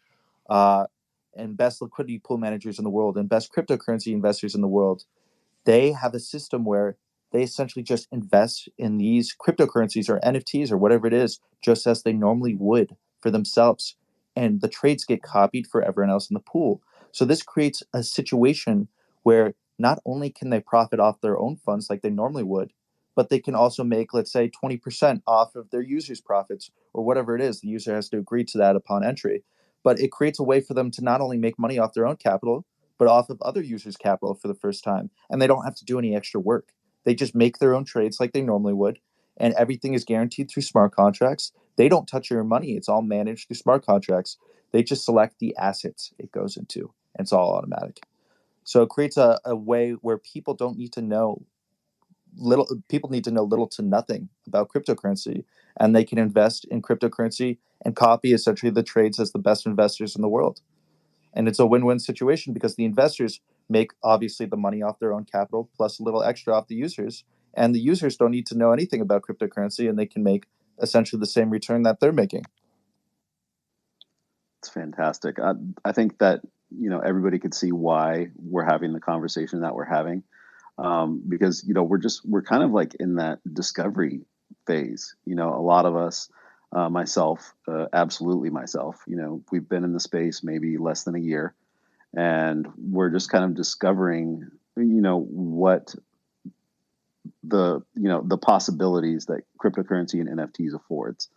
and best liquidity pool managers in the world, and best cryptocurrency investors in the world, they have a system where they essentially just invest in these cryptocurrencies or NFTs or whatever it is, just as they normally would for themselves. And the trades get copied for everyone else in the pool. So this creates a situation where not only can they profit off their own funds like they normally would, but they can also make, let's say, 20% off of their users' profits or whatever it is. The user has to agree to that upon entry. But it creates a way for them to not only make money off their own capital, but off of other users' capital for the first time. And they don't have to do any extra work. They just make their own trades like they normally would. And everything is guaranteed through smart contracts. They don't touch your money. It's all managed through smart contracts. They just select the assets it goes into. And it's all automatic. So it creates a way where people don't need to know little to nothing about cryptocurrency, and they can invest in cryptocurrency and copy essentially the trades as the best investors in the world. And it's a win-win situation because the investors make obviously the money off their own capital plus a little extra off the users, and the users don't need to know anything about cryptocurrency, and they can make essentially the same return that they're making. It's fantastic. I think that everybody could see why we're having the conversation that we're having, because we're kind of like in that discovery phase. A lot of us, myself, absolutely myself. We've been in the space maybe less than a year, and we're just kind of discovering what the possibilities that cryptocurrency and NFTs affords.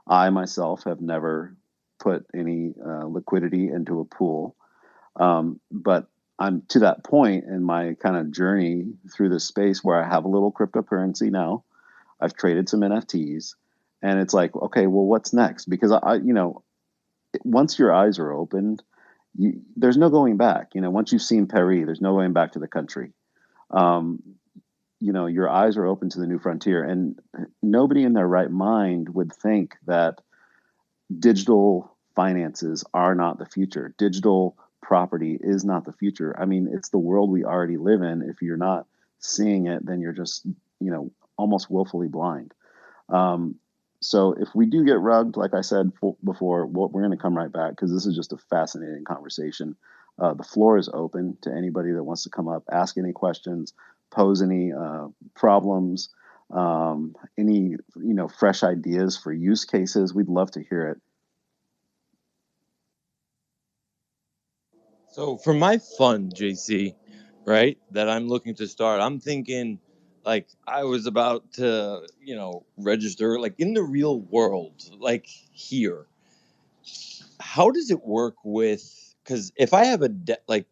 I myself have never put any liquidity into a pool, but I'm to that point in my kind of journey through this space where I have a little cryptocurrency now. I've traded some NFTs, and it's like, okay, well, what's next? Because once your eyes are opened, there's no going back. Once you've seen Paris, there's no going back to the country. Your eyes are open to the new frontier, and nobody in their right mind would think that digital finances are not the future. Digital property is not the future. I mean, it's the world we already live in. If you're not seeing it, then you're just, almost willfully blind. Um, so if we do get rugged, like I said before, we're going to come right back because this is just a fascinating conversation. The floor is open to anybody that wants to come up, ask any questions, pose any problems, any fresh ideas for use cases. We'd love to hear it. So for my fund, JC, right, that I'm looking to start, I'm thinking like I was about to, register like in the real world, like here. How does it work with, because if I have a debt, like,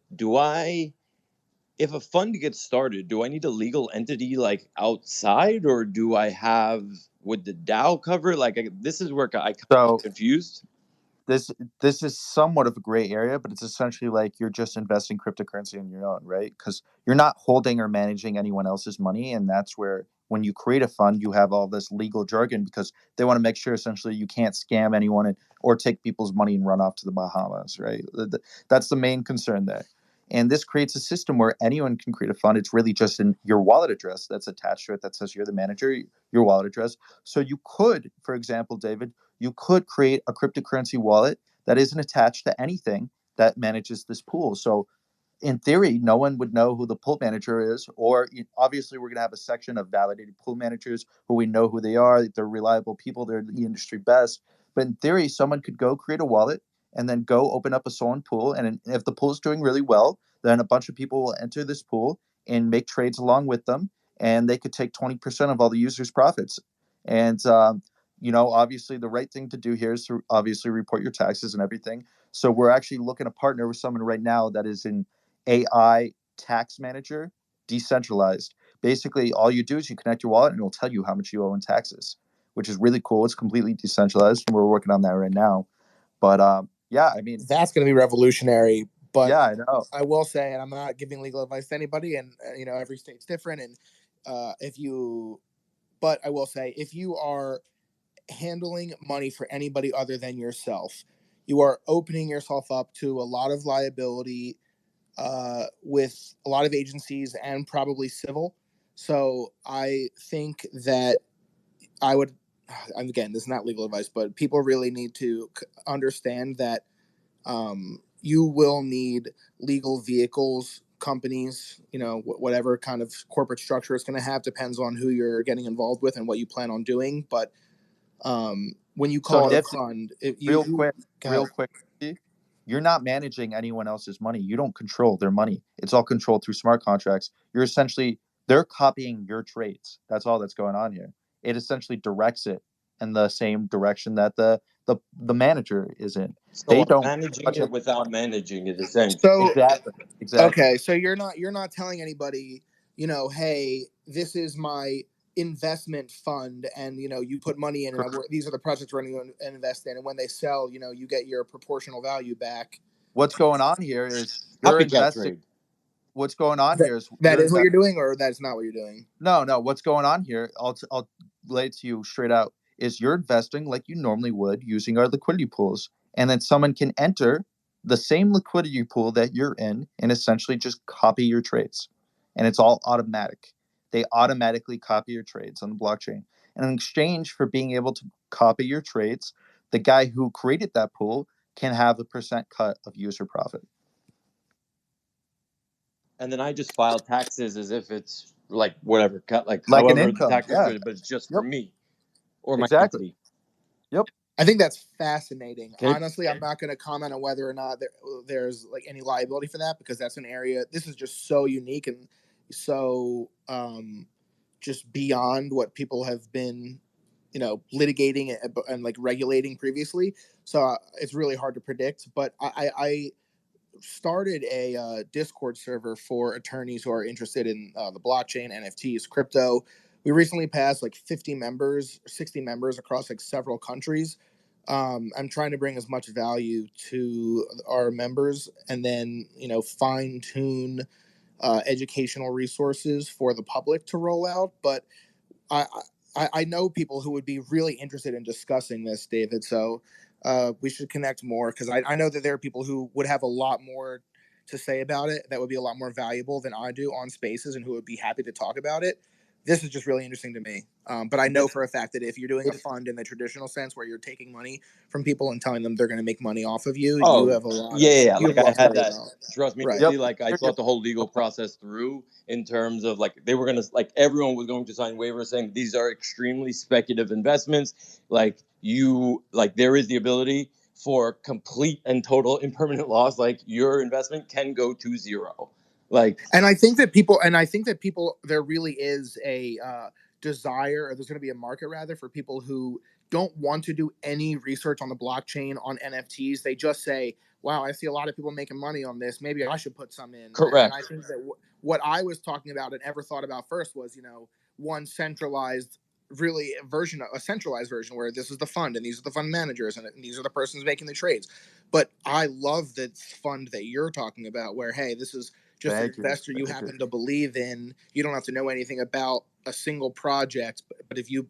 if a fund gets started, do I need a legal entity like outside, or do I have, would the DAO cover? Like, this is where I So confused. this is somewhat of a gray area, but it's essentially like you're just investing cryptocurrency on your own, right? Because you're not holding or managing anyone else's money, and that's where when you create a fund, you have all this legal jargon because they want to make sure essentially you can't scam anyone or take people's money and run off to the Bahamas, right? That's the main concern there. And this creates a system where anyone can create a fund. It's really just in your wallet address that's attached to it that says you're the manager, your wallet address. So you could, for example, David, you could create a cryptocurrency wallet that isn't attached to anything that manages this pool. So in theory, no one would know who the pool manager is, or obviously we're going to have a section of validated pool managers who we know who they are. They're reliable people. They're the industry best. But in theory, someone could go create a wallet and then go open up a Solon pool. And if the pool is doing really well, then a bunch of people will enter this pool and make trades along with them. And they could take 20% of all the users' profits. And, obviously the right thing to do here is to obviously report your taxes and everything. So we're actually looking to partner with someone right now that is in AI tax manager, decentralized. Basically, all you do is you connect your wallet and it'll tell you how much you owe in taxes, which is really cool. It's completely decentralized, and we're working on that right now. But yeah, I mean, That's going to be revolutionary. But yeah, I know. I will say, and I'm not giving legal advice to anybody, and every state's different. And but I will say, if you are handling money for anybody other than yourself, you are opening yourself up to a lot of liability with a lot of agencies and probably civil. So I think that I would, again, this is not legal advice, but people really need to understand that you will need legal vehicles, companies, whatever kind of corporate structure it's going to have depends on who you're getting involved with and what you plan on doing. But when you call it a fund, real quick, you're not managing anyone else's money. You don't control their money. It's all controlled through smart contracts. They're copying your trades. That's all that's going on here. It essentially directs it in the same direction that the manager is in. So They I'm don't managing touch it it. without managing it, essentially. So Exactly. okay, so you're not telling anybody, hey, this is my investment fund, and you put money in, and these are the projects we're going to invest in, and when they sell, you get your proportional value back. What's going on here is you're Copycat investing. trade. What's going on here is that is what you're doing, or that's not what you're doing? No. What's going on here? I'll lay it to you straight out. Is you're investing like you normally would using our liquidity pools, and then someone can enter the same liquidity pool that you're in and essentially just copy your trades, and it's all automatic. They automatically copy your trades on the blockchain, and in exchange for being able to copy your trades, the guy who created that pool can have a percent cut of user profit. And then I just file taxes as if it's like whatever cut, like Like an however the income, taxes yeah. created, but it's just for Yep. me or my Exactly. entity. Yep. I think that's fascinating. Okay. Honestly, I'm not going to comment on whether or not there's like any liability for that, because that's an area. This is just so unique and so just beyond what people have been, litigating and like regulating previously. So it's really hard to predict. But I started a Discord server for attorneys who are interested in the blockchain, NFTs, crypto. We recently passed like 50 members, 60 members across like several countries. I'm trying to bring as much value to our members, and then fine tune educational resources for the public to roll out. But I know people who would be really interested in discussing this, David. So we should connect more, because I know that there are people who would have a lot more to say about it that would be a lot more valuable than I do on Spaces, and who would be happy to talk about it. This is just really interesting to me. But I know for a fact that if you're doing a fund in the traditional sense, where you're taking money from people and telling them they're going to make money off of you, you have a lot Yeah, you have like a I lot to had worry that. about. Trust me, Right. JC, like I thought the whole legal process through, in terms of like they were gonna, like everyone was going to sign waivers saying these are extremely speculative investments. Like there is the ability for complete and total impermanent loss. Like your investment can go to zero. Like, And I think that people, there really is a desire, or there's going to be a market rather, for people who don't want to do any research on the blockchain, on NFTs. They just say, wow, I see a lot of people making money on this, maybe I should put some in. And I correct. think that what I was talking about and ever thought about first was, one centralized, really a centralized version, where this is the fund and these are the fund managers and these are the persons making the trades. But I love the fund that you're talking about, where, hey, this is just an investor you happen to believe in. You don't have to know anything about a single project, but if And you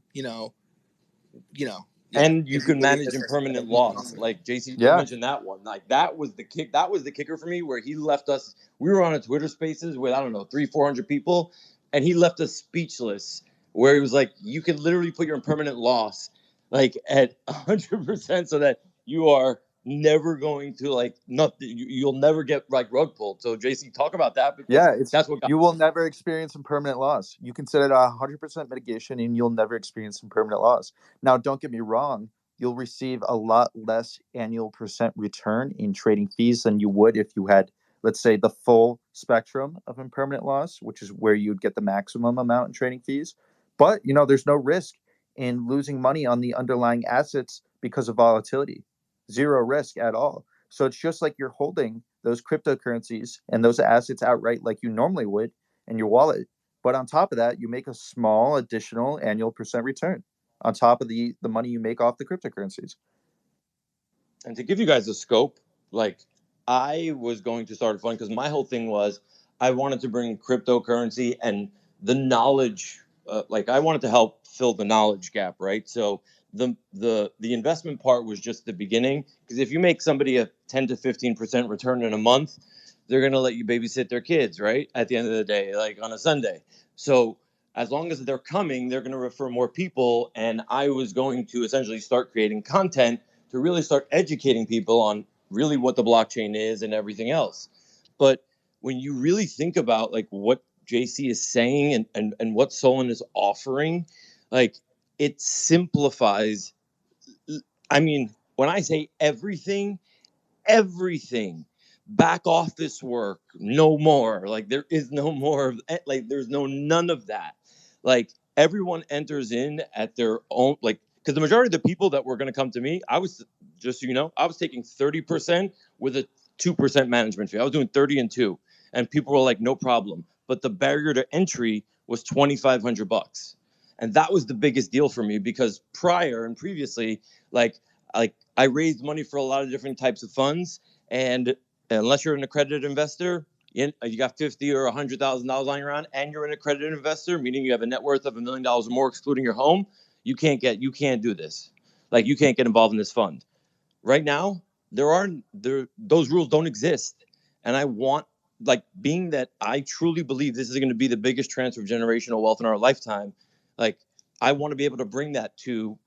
if you can believe manage this person impermanent make money off loss. of it. Like JC did mention that one. Like that was the kick. That was the kicker for me, where he left us. We were on a Twitter Spaces with, I don't know, 300-400 people, and he left us speechless. Where he was like, you can literally put your impermanent loss like at 100%, so that you are never going to like nothing. You'll never get like rug pulled. So JC, talk about that, because that's what got. You will never experience impermanent loss. You consider it 100% mitigation, and you'll never experience impermanent loss. Now, don't get me wrong. You'll receive a lot less annual percent return in trading fees than you would if you had, let's say, the full spectrum of impermanent loss, which is where you'd get the maximum amount in trading fees. But, there's no risk in losing money on the underlying assets because of volatility. Zero risk at all. So it's just like you're holding those cryptocurrencies and those assets outright like you normally would in your wallet. But on top of that, you make a small additional annual percent return on top of the money you make off the cryptocurrencies. And to give you guys a scope, like I was going to start a fund, because my whole thing was I wanted to bring cryptocurrency and the knowledge, like I wanted to help fill the knowledge gap, right? So the investment part was just the beginning, because if you make somebody a 10 to 15% return in a month, they're going to let you babysit their kids, right? At the end of the day, like on a Sunday. So as long as they're coming, they're going to refer more people. And I was going to essentially start creating content to really start educating people on really what the blockchain is and everything else. But when you really think about like what JC is saying and what Solon is offering, like it simplifies. I mean, when I say everything, back office work, no more. Like there is no more of, like there's none of that. Like everyone enters in at their own, like, because the majority of the people that were going to come to me, I was, just so you know, I was taking 30% with a 2% management fee. I was doing 30 and 2, and people were like, no problem. But the barrier to entry was $2,500, and that was the biggest deal for me, because prior and previously, like I raised money for a lot of different types of funds, and unless you're an accredited investor, you got $50,000 or $100,000 lying around, and you're an accredited investor, meaning you have a net worth of $1 million or more, excluding your home, you can't do this. Like you can't get involved in this fund. Right now, those rules don't exist, and I want, like, being that I truly believe this is going to be the biggest transfer of generational wealth in our lifetime. Like I want to be able to bring that to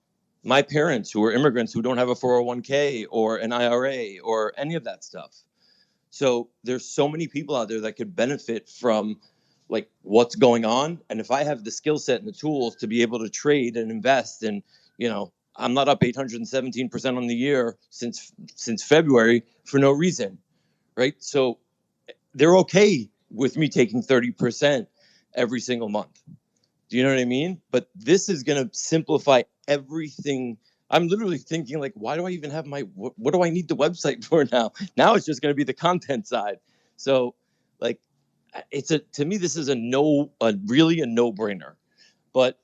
my parents who are immigrants who don't have a 401k or an IRA or any of that stuff. So there's so many people out there that could benefit from like what's going on. And if I have the skill set and the tools to be able to trade and invest, and I'm not up 817% on the year since February for no reason, right? So they're okay with me taking 30% every single month. Do you know what I mean? But this is going to simplify everything. I'm literally thinking, like, why do I even have what do I need the website for now? Now it's just going to be the content side. So, like, to me, this is really a no-brainer. But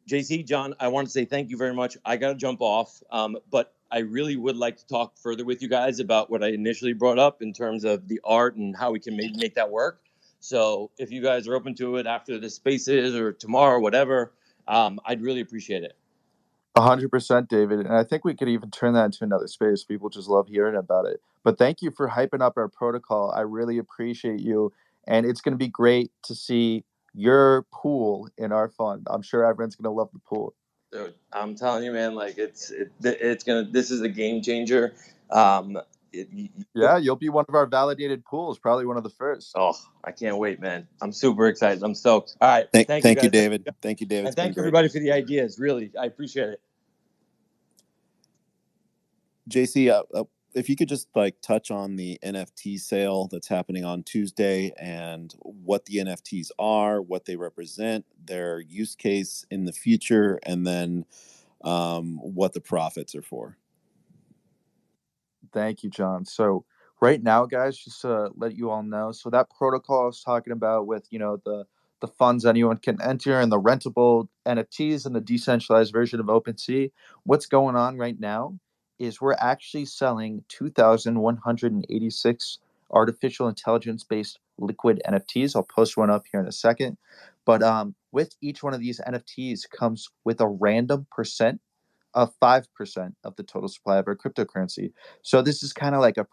JC, John, I want to say thank you very much. I got to jump off, but I really would like to talk further with you guys about what I initially brought up in terms of the art and how we can maybe make that work. So if you guys are open to it after the Spaces or tomorrow, whatever, I'd really appreciate it. 100%, David. And I think we could even turn that into another space. People just love hearing about it. But thank you for hyping up our protocol. I really appreciate you. And it's going to be great to see your pool in our fund. I'm sure everyone's going to love the pool. Dude, I'm telling you, man, like it's gonna. This is a game changer. Yeah, you'll be one of our validated pools, probably one of the first. Oh, I can't wait, man. I'm super excited. I'm stoked. All right. Thank you, you, guys. David. Thank you, David. And thanks everybody for the ideas. Really, I appreciate it. JC, if you could just like touch on the NFT sale that's happening on Tuesday and what the NFTs are, what they represent, their use case in the future, and then what the profits are for. Thank you, John. So right now, guys, just to let you all know, so that protocol I was talking about with, the funds anyone can enter and the rentable NFTs and the decentralized version of OpenSea, what's going on right now is we're actually selling 2,186 artificial intelligence based liquid NFTs. I'll post one up here in a second. But with each one of these NFTs comes with a random percent of 5% of the total supply of our cryptocurrency. So this is kind of like a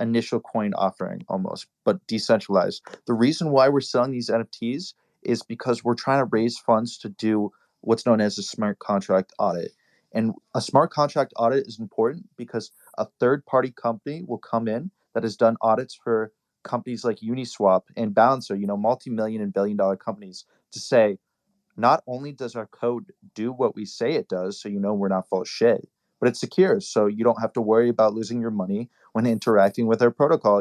initial coin offering almost, but decentralized. The reason why we're selling these NFTs is because we're trying to raise funds to do what's known as a smart contract audit. And a smart contract audit is important because a third party company will come in that has done audits for companies like Uniswap and Balancer, multi-million and billion-dollar companies, to say, not only does our code do what we say it does, so we're not full of shit, but it's secure, so you don't have to worry about losing your money when interacting with our protocol,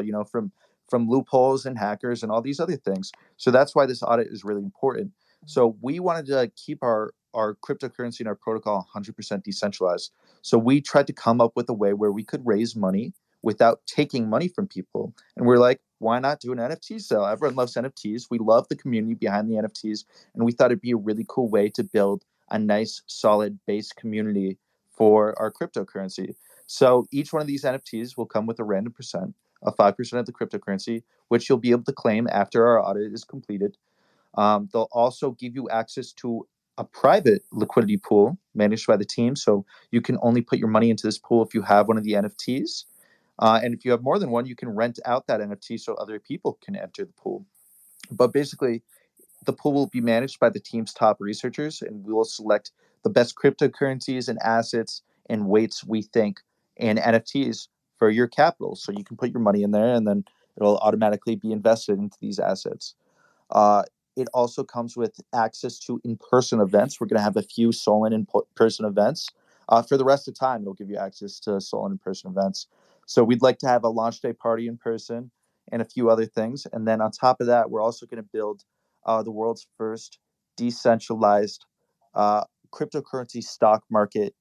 from loopholes and hackers and all these other things. So that's why this audit is really important. So we wanted to keep our cryptocurrency and our protocol 100% decentralized. So we tried to come up with a way where we could raise money without taking money from people. And we're like, why not do an NFT sale? Everyone loves NFTs. We love the community behind the NFTs. And we thought it'd be a really cool way to build a nice, solid base community for our cryptocurrency. So each one of these NFTs will come with a random percent of 5% of the cryptocurrency, which you'll be able to claim after our audit is completed. They'll also give you access to a private liquidity pool managed by the team. So you can only put your money into this pool if you have one of the NFTs. And if you have more than one, you can rent out that NFT so other people can enter the pool. But basically, the pool will be managed by the team's top researchers, and we will select the best cryptocurrencies and assets and weights we think and NFTs for your capital. So you can put your money in there, and then it'll automatically be invested into these assets. It also comes with access to in-person events. We're going to have a few Solon in-person events. For the rest of the time, it'll give you access to Solon in-person events. So we'd like to have a launch day party in person and a few other things. And then on top of that, we're also going to build the world's first decentralized cryptocurrency stock market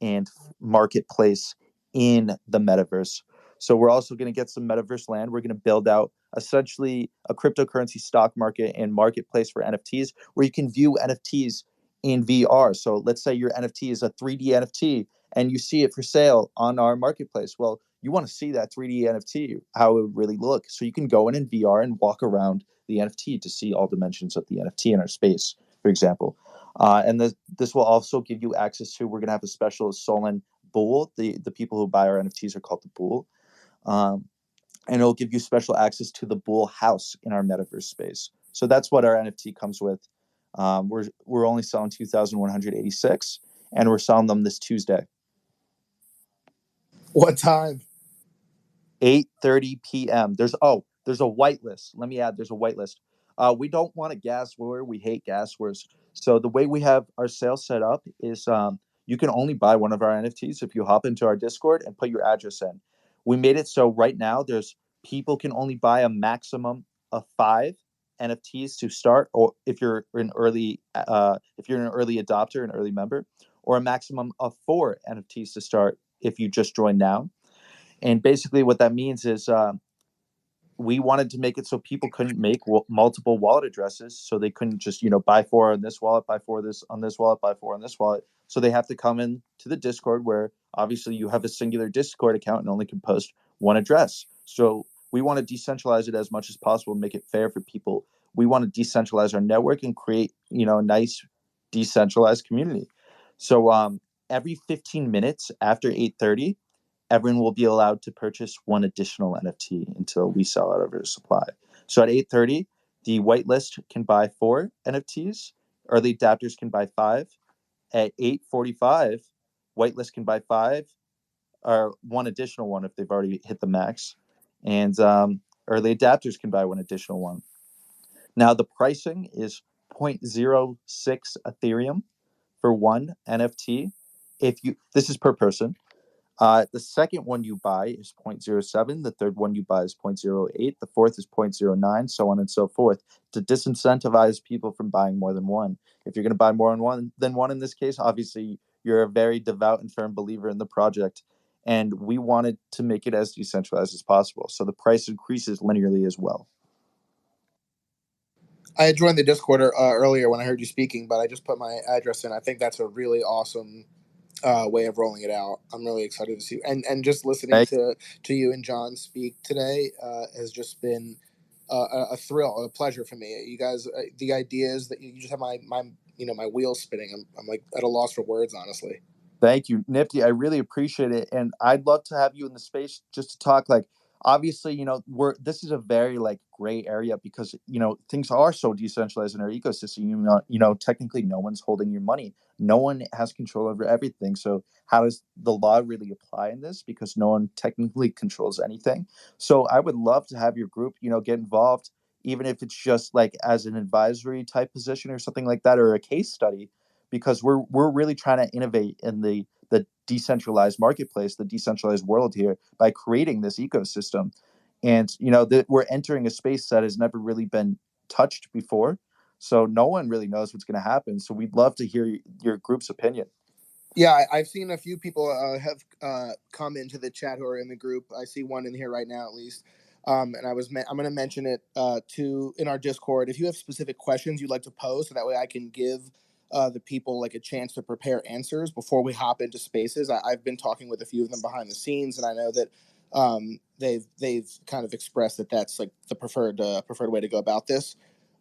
and marketplace in the metaverse. So we're also going to get some metaverse land. We're going to build out essentially a cryptocurrency stock market and marketplace for NFTs where you can view NFTs in VR. So let's say your NFT is a 3D NFT and you see it for sale on our marketplace. Well, you want to see that 3D NFT, how it would really look. So you can go in VR and walk around the NFT to see all dimensions of the NFT in our space, for example. And this will also give you access to, we're going to have a special Solon Bool. The people who buy our NFTs are called the Bool. And it'll give you special access to the Bool house in our metaverse space. So that's what our NFT comes with. We're only selling 2,186, and we're selling them this Tuesday. What time? 8:30 p.m. There's a whitelist. Let me add, there's a whitelist. We don't want a gas war. We hate gas wars. So the way we have our sale set up is you can only buy one of our NFTs if you hop into our Discord and put your address in. We made it so right now there's people can only buy a maximum of 5 NFTs to start, or if you're an early adopter, an early member, or a maximum of 4 NFTs to start if you just join now. And basically what that means is we wanted to make it so people couldn't make multiple wallet addresses. So they couldn't just, buy 4 on this wallet, buy 4 this on this wallet, buy 4 on this wallet. So they have to come in to the Discord where obviously you have a singular Discord account and only can post one address. So we want to decentralize it as much as possible and make it fair for people. We want to decentralize our network and create, a nice decentralized community. So every 15 minutes after 8:30, everyone will be allowed to purchase one additional NFT until we sell out of our supply. So at 8:30, the whitelist can buy 4 NFTs, early adapters can buy 5. At 8:45, whitelist can buy 5, or one additional one if they've already hit the max, and early adapters can buy one additional one. Now the pricing is 0.06 Ethereum for one NFT. If you This is per person. The second one you buy is 0.07. The third one you buy is 0.08. The fourth is 0.09, so on and so forth, to disincentivize people from buying more than one. If you're going to buy more than one in this case, obviously you're a very devout and firm believer in the project. And we wanted to make it as decentralized as possible. So the price increases linearly as well. I joined the Discord earlier when I heard you speaking, but I just put my address in. I think that's a really awesome way of rolling it out. I'm really excited to see, and just listening to you and John speak today has just been a thrill, a pleasure for me. You guys, the ideas that you just have my my wheels spinning. I'm like at a loss for words, honestly. Thank you, Nifty. I really appreciate it, and I'd love to have you in the space just to talk. Like, obviously, this is a very like gray area because things are so decentralized in our ecosystem. Technically, no one's holding your money. No one has control over everything. So, how does the law really apply in this? Because no one technically controls anything. So, I would love to have your group, get involved, even if it's just like as an advisory type position or something like that, or a case study, because we're really trying to innovate in the decentralized marketplace, the decentralized world here, by creating this ecosystem. And that we're entering a space that has never really been touched before, so no one really knows what's going to happen. So we'd love to hear your group's opinion. Yeah, I've seen a few people have come into the chat who are in the group. I see one in here right now, at least. And I'm going to mention it in our Discord. If you have specific questions you'd like to pose, so that way I can give the people like a chance to prepare answers before we hop into spaces. I've been talking with a few of them behind the scenes, and I know that they've kind of expressed that that's like the preferred way to go about this.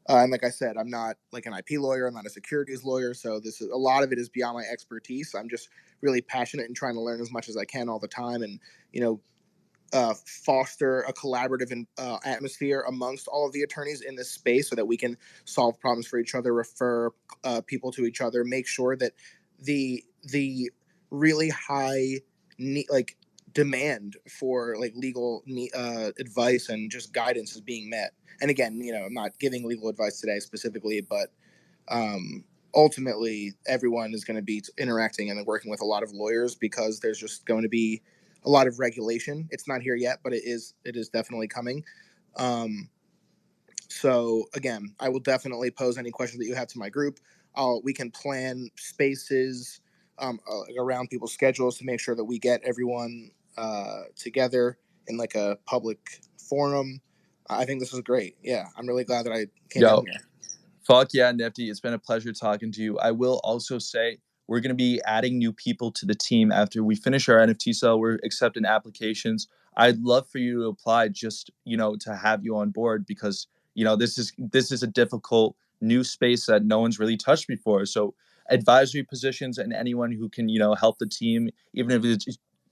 And like I said, I'm not like an IP lawyer. I'm not a securities lawyer. So a lot of it is beyond my expertise. I'm just really passionate and trying to learn as much as I can all the time, and foster a collaborative atmosphere amongst all of the attorneys in this space, so that we can solve problems for each other, refer people to each other, make sure that the really high demand for like legal advice and just guidance is being met. And again, I'm not giving legal advice today specifically, but ultimately everyone is going to be interacting and working with a lot of lawyers, because there's just going to be a lot of regulation. It's not here yet, but it is definitely coming. So again, I will definitely pose any questions that you have to my group. We can plan spaces around people's schedules to make sure that we get everyone together in like a public forum. I think this is great. Yeah, I'm really glad that I came down here. Fuck yeah, Nifty. It's been a pleasure talking to you. I will also say we're going to be adding new people to the team after we finish our NFT sale. We're accepting applications. I'd love for you to apply, just, to have you on board, because, this is a difficult new space that no one's really touched before. So advisory positions and anyone who can, help the team, even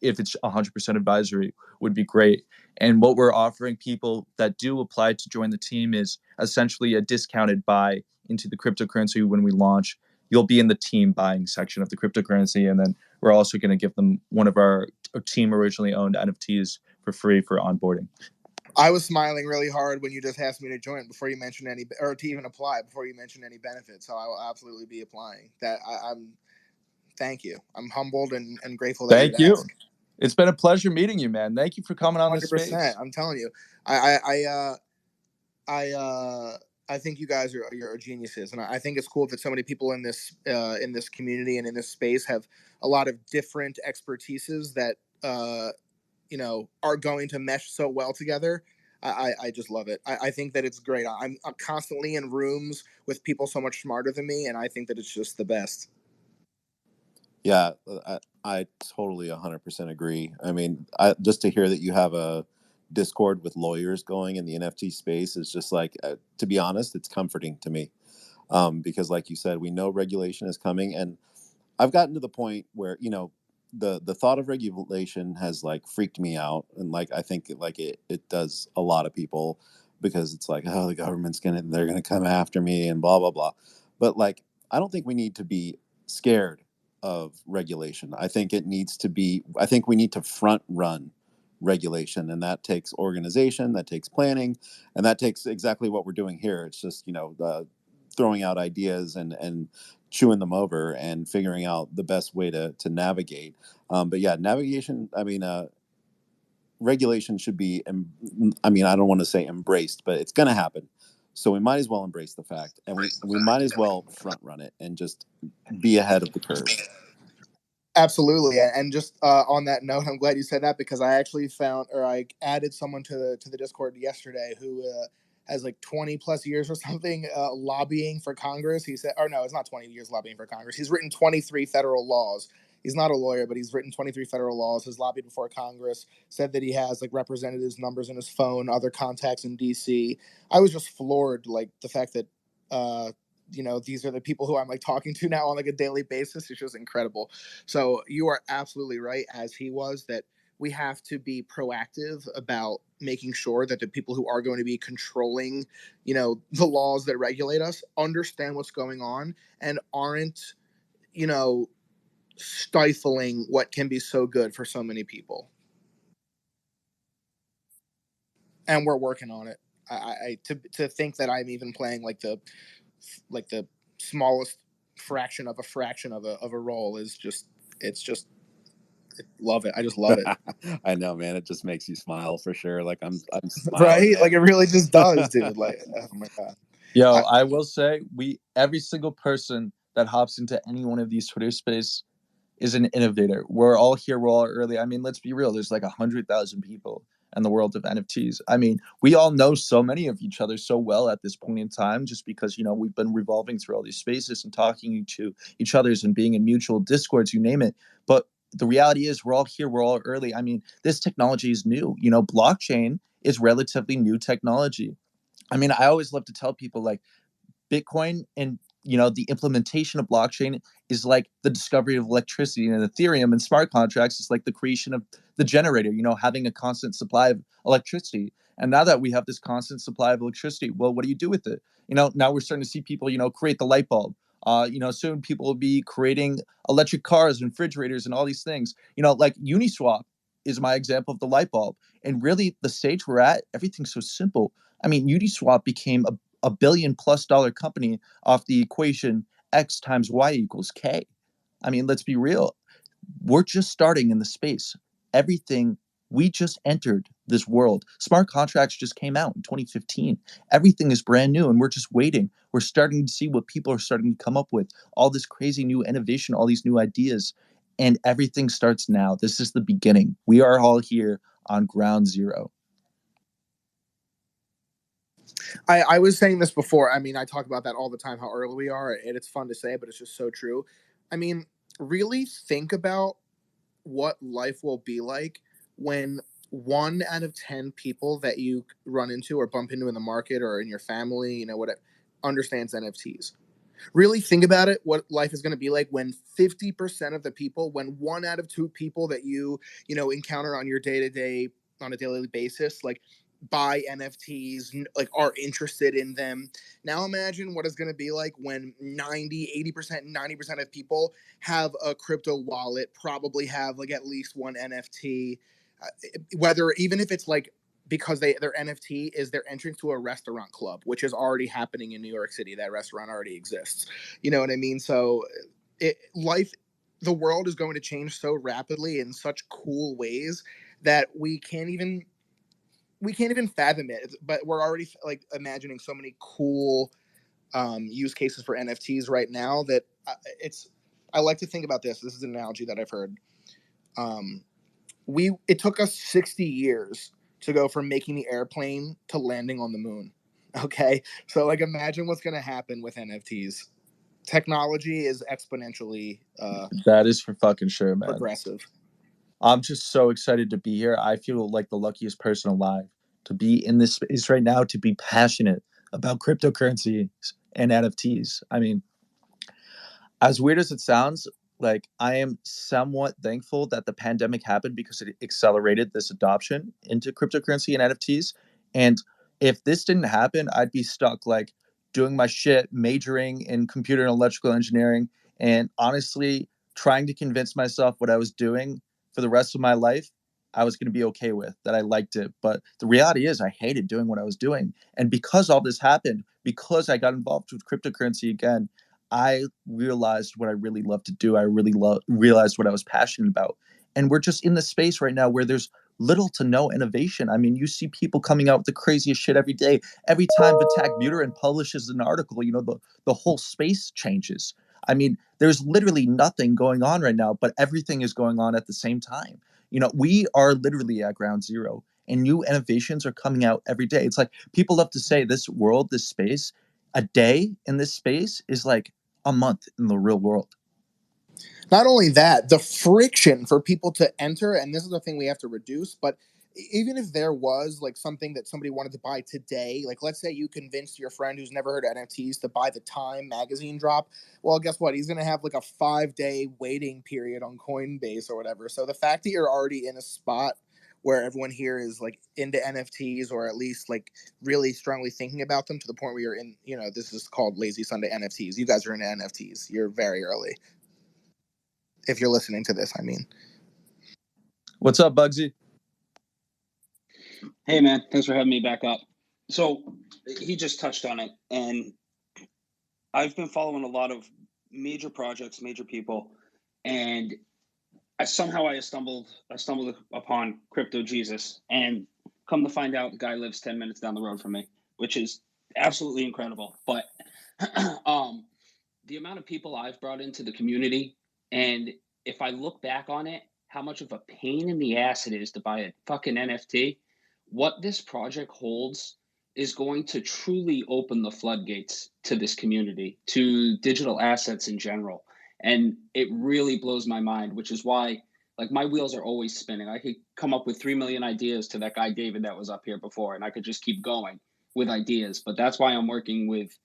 if it's 100% advisory, would be great. And what we're offering people that do apply to join the team is essentially a discounted buy into the cryptocurrency when we launch. You'll be in the team buying section of the cryptocurrency, and then we're also going to give them one of our team originally owned NFTs for free for onboarding. I was smiling really hard when you just asked me to join before you mentioned or to even apply before you mentioned any benefits. So I will absolutely be applying. Thank you. I'm humbled and grateful that Thank you. Ask. It's been a pleasure meeting you, man. Thank you for coming on this space. 100%. I'm telling you, I think you guys are geniuses, and I think it's cool that so many people in this community and in this space have a lot of different expertises that are going to mesh so well together. I just love it. I think that it's great. I'm constantly in rooms with people so much smarter than me, and I think that it's just the best. Yeah, I totally 100% agree. I mean, just to hear that you have a Discord with lawyers going in the NFT space is just like, to be honest, it's comforting to me, because like you said, we know regulation is coming, and I've gotten to the point where, the thought of regulation has like freaked me out, and like I think it does a lot of people, because it's like, oh, the government's they're gonna come after me and blah blah blah. But like, I don't think we need to be scared of regulation. I think we need to front run regulation, and that takes organization, that takes planning, and that takes exactly what we're doing here. It's just, throwing out ideas and chewing them over and figuring out the best way to navigate. But yeah, navigation, regulation should be, I don't want to say embraced, but it's going to happen. So we might as well embrace the fact, and we might as well front run it and just be ahead of the curve. Absolutely, and just on that note, I'm glad you said that, because I actually found, or I added someone to the Discord yesterday who has like 20 plus years or something lobbying for Congress. He said, or no, it's not 20 years lobbying for Congress. He's written 23 federal laws. He's not a lawyer, but he's written 23 federal laws. Has lobbied before Congress. Said that he has like representatives' numbers in his phone, other contacts in DC. I was just floored, like the fact that. These are the people who I'm like talking to now on like a daily basis. It's just incredible. So you are absolutely right, as he was, that we have to be proactive about making sure that the people who are going to be controlling, the laws that regulate us understand what's going on and aren't, stifling what can be so good for so many people. And we're working on it. To think that I'm even playing like the smallest fraction of a role is just, love it. I just love it. I know, man. It just makes you smile for sure. Like I'm smiling, right? man. Like it really just does, dude. Like, oh my god. Yo, I will say, every single person that hops into any one of these Twitter space is an innovator. We're all here. We're all early. I mean, let's be real. There's like 100,000 people in the world of NFTs. I mean, we all know so many of each other so well at this point in time, just because, we've been revolving through all these spaces and talking to each other's and being in mutual discords, you name it. But the reality is we're all here. We're all early. I mean, this technology is new. Blockchain is relatively new technology. I mean, I always love to tell people, like, Bitcoin and the implementation of blockchain is like the discovery of electricity, and Ethereum and smart contracts is like the creation of the generator, having a constant supply of electricity. And now that we have this constant supply of electricity, well, what do you do with it? Now we're starting to see people, create the light bulb. Soon people will be creating electric cars and refrigerators and all these things. Like Uniswap is my example of the light bulb. And really, the stage we're at, everything's so simple. I mean, Uniswap became a $1 billion+ company off the equation X times Y equals K. I mean, let's be real. We're just starting in the space. We just entered this world. Smart contracts just came out in 2015. Everything is brand new, and we're just waiting. We're starting to see what people are starting to come up with. All this crazy new innovation, all these new ideas, and everything starts now. This is the beginning. We are all here on ground zero. I was saying this before. I mean, I talk about that all the time, how early we are, and it's fun to say, but it's just so true. I mean, really think about what life will be like when 1 out of 10 people that you run into or bump into in the market or in your family, whatever, understands NFTs. Really think about it, what life is going to be like when 50% of the people, when 1 out of 2 people that you encounter on your day-to-day, on a daily basis, like buy NFTs, like are interested in them. Now imagine what it's going to be like when 90% of people have a crypto wallet, probably have like at least one NFT, whether, even if it's like because their NFT is their entrance to a restaurant club, which is already happening in New York City. That restaurant already exists. You know what I mean? So the world is going to change so rapidly in such cool ways that we can't even fathom it. But we're already like imagining so many cool use cases for NFTs right now that I like to think about this. This is an analogy that I've heard. It took us 60 years to go from making the airplane to landing on the moon. Okay, so like imagine what's going to happen with NFTs. Technology is exponentially that is for fucking sure, man. Progressive. I'm just so excited to be here. I feel like the luckiest person alive to be in this space right now, to be passionate about cryptocurrencies and NFTs. I mean, as weird as it sounds, like I am somewhat thankful that the pandemic happened because it accelerated this adoption into cryptocurrency and NFTs. And if this didn't happen, I'd be stuck like doing my shit, majoring in computer and electrical engineering, and honestly trying to convince myself what I was doing for the rest of my life I was going to be okay with, that I liked it. But the reality is I hated doing what I was doing. And because all this happened, because I got involved with cryptocurrency again, I realized what I really love to do. I really realized what I was passionate about. And we're just in the space right now where there's little to no innovation. I mean, you see people coming out with the craziest shit every day. Every time Vitak Buterin publishes an article, the whole space changes. I mean, there's literally nothing going on right now, but everything is going on at the same time. We are literally at ground zero, and new innovations are coming out every day. It's like people love to say this world, this space, a day in this space is like a month in the real world. Not only that, the friction for people to enter, and this is the thing we have to reduce, but even if there was like something that somebody wanted to buy today, like let's say you convinced your friend who's never heard of NFTs to buy the Time magazine drop, well, guess what? He's going to have like a 5-day waiting period on Coinbase or whatever. So the fact that you're already in a spot where everyone here is like into NFTs, or at least like really strongly thinking about them to the point where you're in, this is called Lazy Sunday NFTs. You guys are into NFTs. You're very early. If you're listening to this, I mean. What's up, Bugsy? Hey, man. Thanks for having me back up. So he just touched on it, and I've been following a lot of major projects, major people, and I stumbled upon Crypto Jesus, and come to find out the guy lives 10 minutes down the road from me, which is absolutely incredible. But the amount of people I've brought into the community, and if I look back on it, how much of a pain in the ass it is to buy a fucking NFT, what this project holds is going to truly open the floodgates to this community, to digital assets in general. And it really blows my mind, which is why like my wheels are always spinning. I could come up with 3 million ideas to that guy David that was up here before, and I could just keep going with ideas. But that's why I'm working with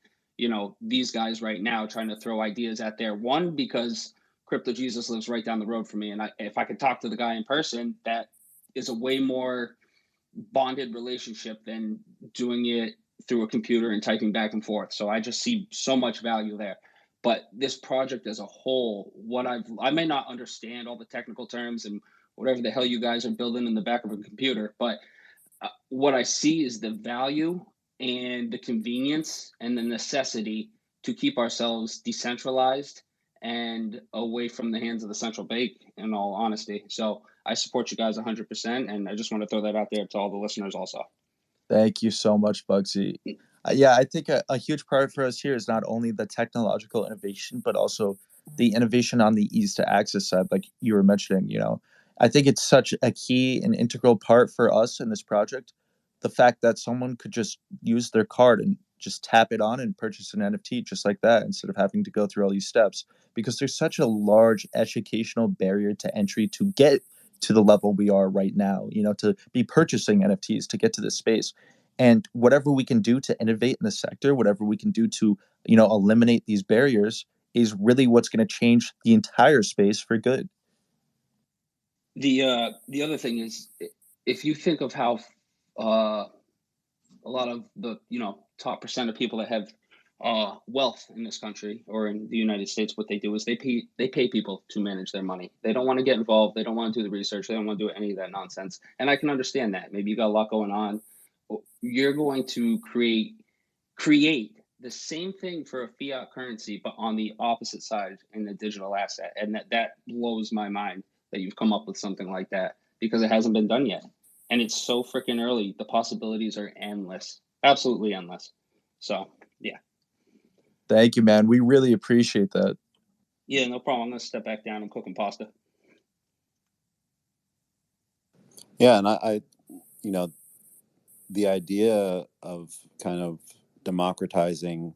these guys right now, trying to throw ideas at there. One, because Crypto Jesus lives right down the road from me, and if I could talk to the guy in person, that is a way more bonded relationship than doing it through a computer and typing back and forth. So I just see so much value there. But this project as a whole, I may not understand all the technical terms and whatever the hell you guys are building in the back of a computer, but what I see is the value and the convenience and the necessity to keep ourselves decentralized and away from the hands of the central bank, in all honesty. So I support you guys 100%, and I just want to throw that out there to all the listeners also. Thank you so much, Bugsy. Yeah, I think a huge part for us here is not only the technological innovation, but also the innovation on the ease to access side, like you were mentioning. I think it's such a key and integral part for us in this project. The fact that someone could just use their card and just tap it on and purchase an NFT just like that, instead of having to go through all these steps, because there's such a large educational barrier to entry to get to the level we are right now, to be purchasing NFTs, to get to this space. And whatever we can do to innovate in the sector, whatever we can do to, eliminate these barriers is really what's going to change the entire space for good. The other thing is, if you think of how a lot of the top percent of people that have wealth in this country or in the United States, what they do is they pay people to manage their money. They don't want to get involved. They don't want to do the research. They don't want to do any of that nonsense. And I can understand that. Maybe you got a lot going on. You're going to create the same thing for a fiat currency, but on the opposite side in the digital asset. And that blows my mind that you've come up with something like that, because it hasn't been done yet. And it's so freaking early. The possibilities are endless, absolutely endless. So, yeah. Thank you, man. We really appreciate that. Yeah, no problem. I'm going to step back down and cooking pasta. Yeah, and I the idea of kind of democratizing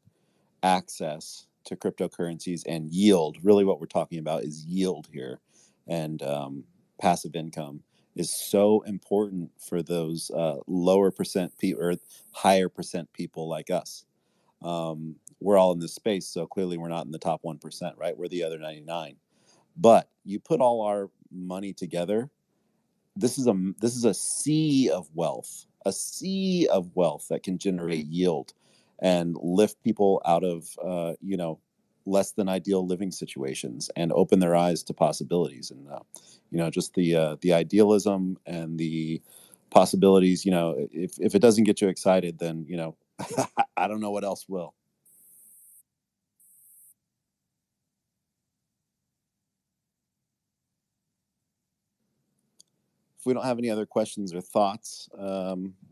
access to cryptocurrencies and yield, really what we're talking about is yield here, and passive income is so important for those lower percent people or higher percent people like us. We're all in this space, so clearly we're not in the top 1%, right? We're the other 99. But you put all our money together, this is a sea of wealth, that can generate yield and lift people out of less than ideal living situations and open their eyes to possibilities. And just the idealism and the possibilities. If it doesn't get you excited, then I don't know what else will. If we don't have any other questions or thoughts,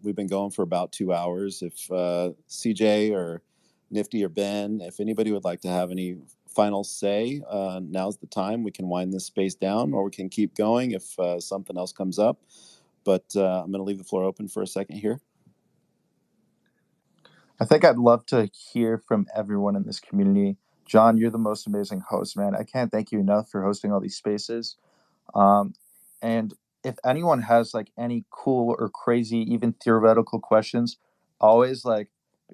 we've been going for about 2 hours. If CJ or Nifty or Ben, if anybody would like to have any final say, now's the time. We can wind this space down, or we can keep going if something else comes up. But I'm going to leave the floor open for a second here. I think I'd love to hear from everyone in this community. John, you're the most amazing host, man. I can't thank you enough for hosting all these spaces. And if anyone has like any cool or crazy, even theoretical questions, always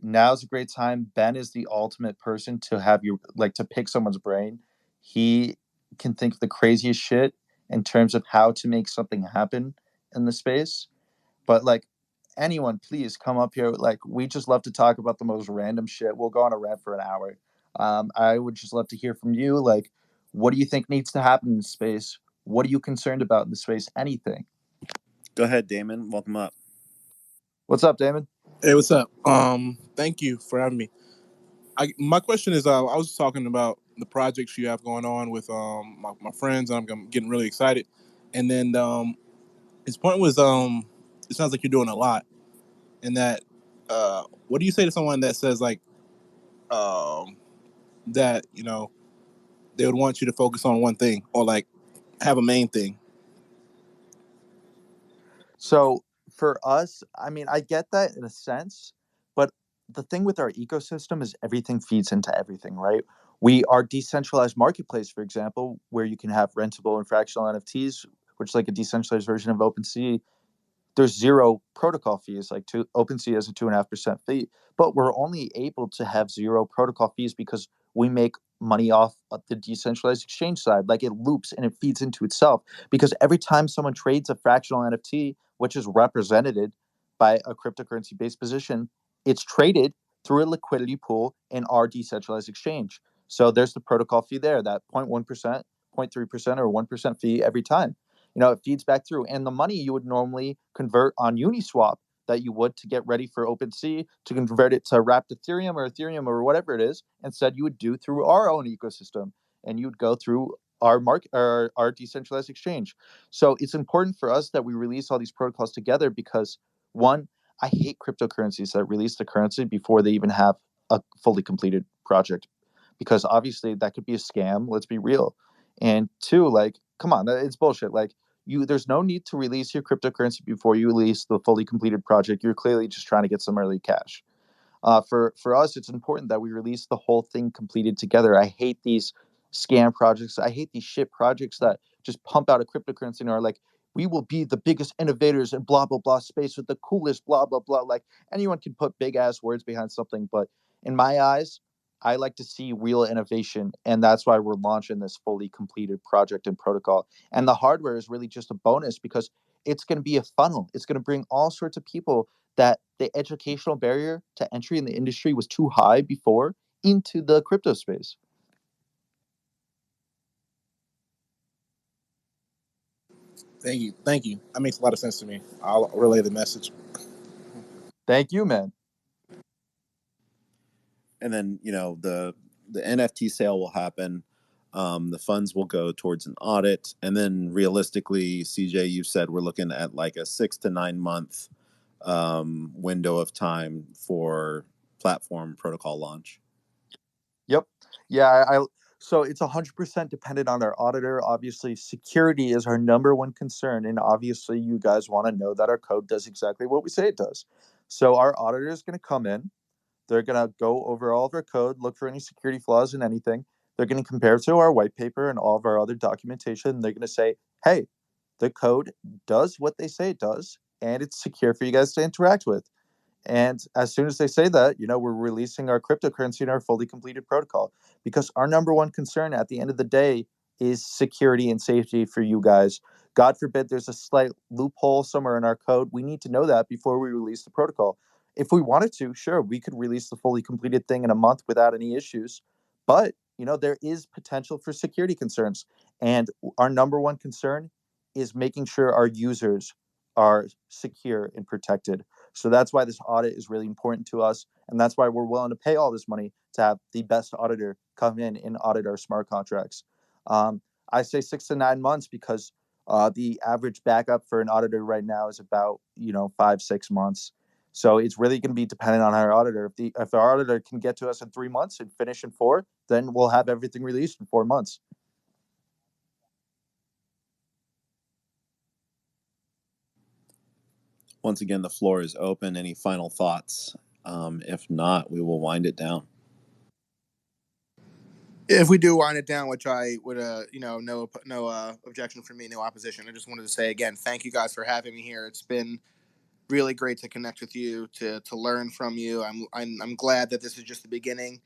now's a great time. Ben is the ultimate person to have you to pick someone's brain. He can think of the craziest shit in terms of how to make something happen in the space. But anyone, please come up here. We just love to talk about the most random shit. We'll go on a rant for an hour. I would just love to hear from you. What do you think needs to happen in space? What are you concerned about in the space? Anything. Go ahead, Damon. Welcome up. What's up, Damon? Hey, what's up? Thank you for having me. My question is, I was talking about the projects you have going on with my friends, and I'm getting really excited. And then his point was, it sounds like you're doing a lot, and that what do you say to someone that says that they would want you to focus on one thing or have a main thing? So for us, I mean, I get that in a sense, but the thing with our ecosystem is everything feeds into everything, right? We are decentralized marketplace, for example, where you can have rentable and fractional NFTs, which is like a decentralized version of OpenSea. There's zero protocol fees. OpenSea has a 2.5% fee, but we're only able to have zero protocol fees because we make money off of the decentralized exchange side. It loops and it feeds into itself, because every time someone trades a fractional NFT, which is represented by a cryptocurrency based position, it's traded through a liquidity pool in our decentralized exchange. So there's the protocol fee there, that 0.1%, 0.3%, or 1% fee every time. It feeds back through. And the money you would normally convert on Uniswap that you would to get ready for OpenSea, to convert it to wrapped Ethereum or whatever it is, instead you would do through our own ecosystem, and you'd go through our our decentralized exchange. So it's important for us that we release all these protocols together, because one, I hate cryptocurrencies that release the currency before they even have a fully completed project, because obviously that could be a scam. Let's be real. And two, come on, it's bullshit. There's no need to release your cryptocurrency before you release the fully completed project. You're clearly just trying to get some early cash. For us, it's important that we release the whole thing completed together. I hate these scam projects. I hate these shit projects that just pump out a cryptocurrency and are like, we will be the biggest innovators in blah blah blah space with the coolest blah blah blah. Anyone can put big ass words behind something, but in my eyes, I like to see real innovation, and that's why we're launching this fully completed project and protocol. And the hardware is really just a bonus, because it's going to be a funnel. It's going to bring all sorts of people that the educational barrier to entry in the industry was too high before into the crypto space. Thank you. That makes a lot of sense to me. I'll relay the message. Thank you, man. And then the NFT sale will happen. The funds will go towards an audit, and then realistically, CJ, you said we're looking at a 6 to 9 month window of time for platform protocol launch. Yep. Yeah. So it's 100% dependent on our auditor. Obviously, security is our number one concern, and obviously, you guys want to know that our code does exactly what we say it does. So our auditor is going to come in. They're going to go over all of our code, look for any security flaws in anything. They're going to compare it to our white paper and all of our other documentation. They're going to say, hey, the code does what they say it does, and it's secure for you guys to interact with. And as soon as they say that, we're releasing our cryptocurrency in our fully completed protocol, because our number one concern at the end of the day is security and safety for you guys. God forbid there's a slight loophole somewhere in our code. We need to know that before we release the protocol. If we wanted to, sure, we could release the fully completed thing in a month without any issues. But, there is potential for security concerns. And our number one concern is making sure our users are secure and protected. So that's why this audit is really important to us. And that's why we're willing to pay all this money to have the best auditor come in and audit our smart contracts. I say 6 to 9 months because the average backup for an auditor right now is about 5-6 months. So it's really going to be dependent on our auditor. If our auditor can get to us in 3 months and finish in 4, then we'll have everything released in 4 months. Once again, the floor is open. Any final thoughts? If not, we will wind it down. If we do wind it down, which I would, no objection from me, no opposition. I just wanted to say again, thank you guys for having me here. It's been really great to connect with you, to learn from you. I'm glad that this is just the beginning.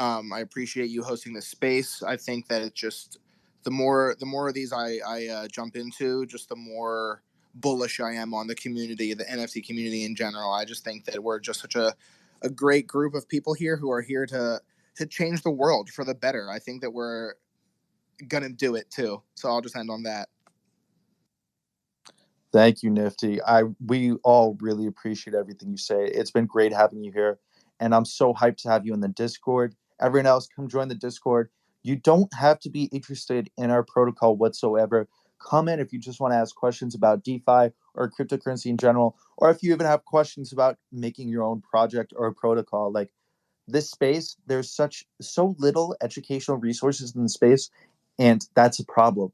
I appreciate you hosting this space. I think that it's just the more of these I jump into, just the more bullish I am on the community, the NFT community in general. I just think that we're just such a great group of people here who are here to change the world for the better. I think that we're gonna do it too. So I'll just end on that. Thank you, Nifty. We all really appreciate everything you say. It's been great having you here, and I'm so hyped to have you in the Discord. Everyone else, come join the Discord. You don't have to be interested in our protocol whatsoever. Come in if you just want to ask questions about DeFi or cryptocurrency in general, or if you even have questions about making your own project or a protocol. Like this space, there's so little educational resources in the space, and that's a problem.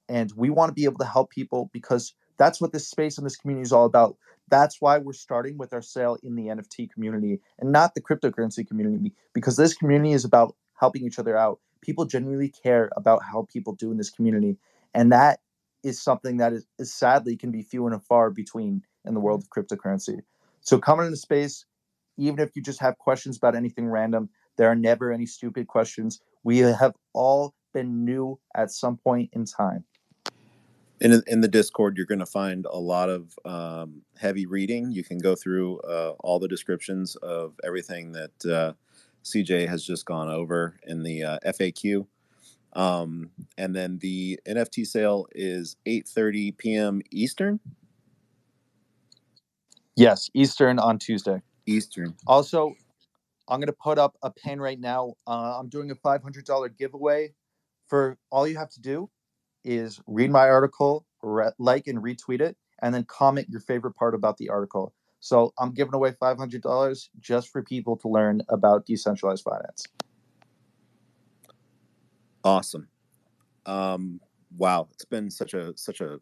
And we want to be able to help people because that's what this space and this community is all about. That's why we're starting with our sale in the NFT community and not the cryptocurrency community, because this community is about helping each other out. People genuinely care about how people do in this community. And that is something that is sadly can be few and far between in the world of cryptocurrency. So coming into space, even if you just have questions about anything random, there are never any stupid questions. We have all been new at some point in time. In the Discord, you're going to find a lot of heavy reading. You can go through all the descriptions of everything that CJ has just gone over in the FAQ. And then the NFT sale is 8:30 p.m. Eastern? Yes, Eastern on Tuesday. Eastern. Also, I'm going to put up a pin right now. I'm doing a $500 giveaway. For all you have to do is read my article, like and retweet it, and then comment your favorite part about the article. So I'm giving away $500 just for people to learn about decentralized finance. Awesome. Wow, it's been such a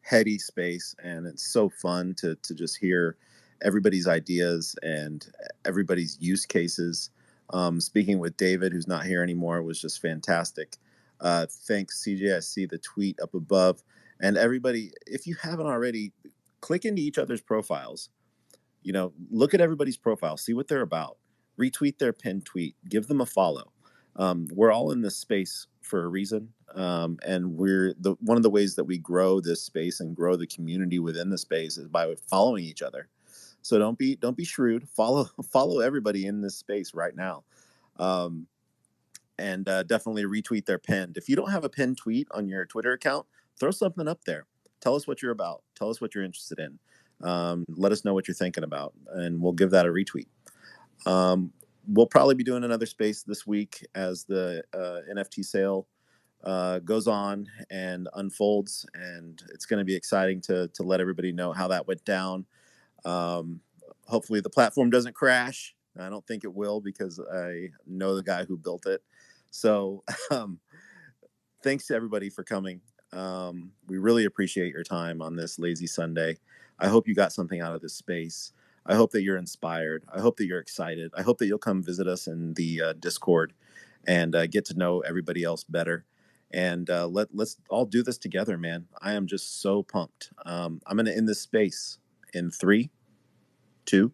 heady space, and it's so fun to just hear everybody's ideas and everybody's use cases. Speaking with David, who's not here anymore, was just fantastic. Thanks, CJ. I see the tweet up above. And everybody, if you haven't already, click into each other's profiles. Look at everybody's profile, see what they're about, retweet their pinned tweet, give them a follow. We're all in this space for a reason, and one of the ways that we grow this space and grow the community within the space is by following each other. So don't be shrewd. Follow everybody in this space right now, and definitely retweet their pinned. If you don't have a pinned tweet on your Twitter account, throw something up there. Tell us what you're about. Tell us what you're interested in. Let us know what you're thinking about, and we'll give that a retweet. We'll probably be doing another space this week as the NFT sale goes on and unfolds, and it's going to be exciting to let everybody know how that went down. Hopefully the platform doesn't crash. I don't think it will because I know the guy who built it. So thanks to everybody for coming. We really appreciate your time on this lazy Sunday. I hope you got something out of this space. I hope that you're inspired. I hope that you're excited. I hope that you'll come visit us in the Discord and get to know everybody else better. And let's all do this together, man. I am just so pumped. I'm going to end this space in 3, 2,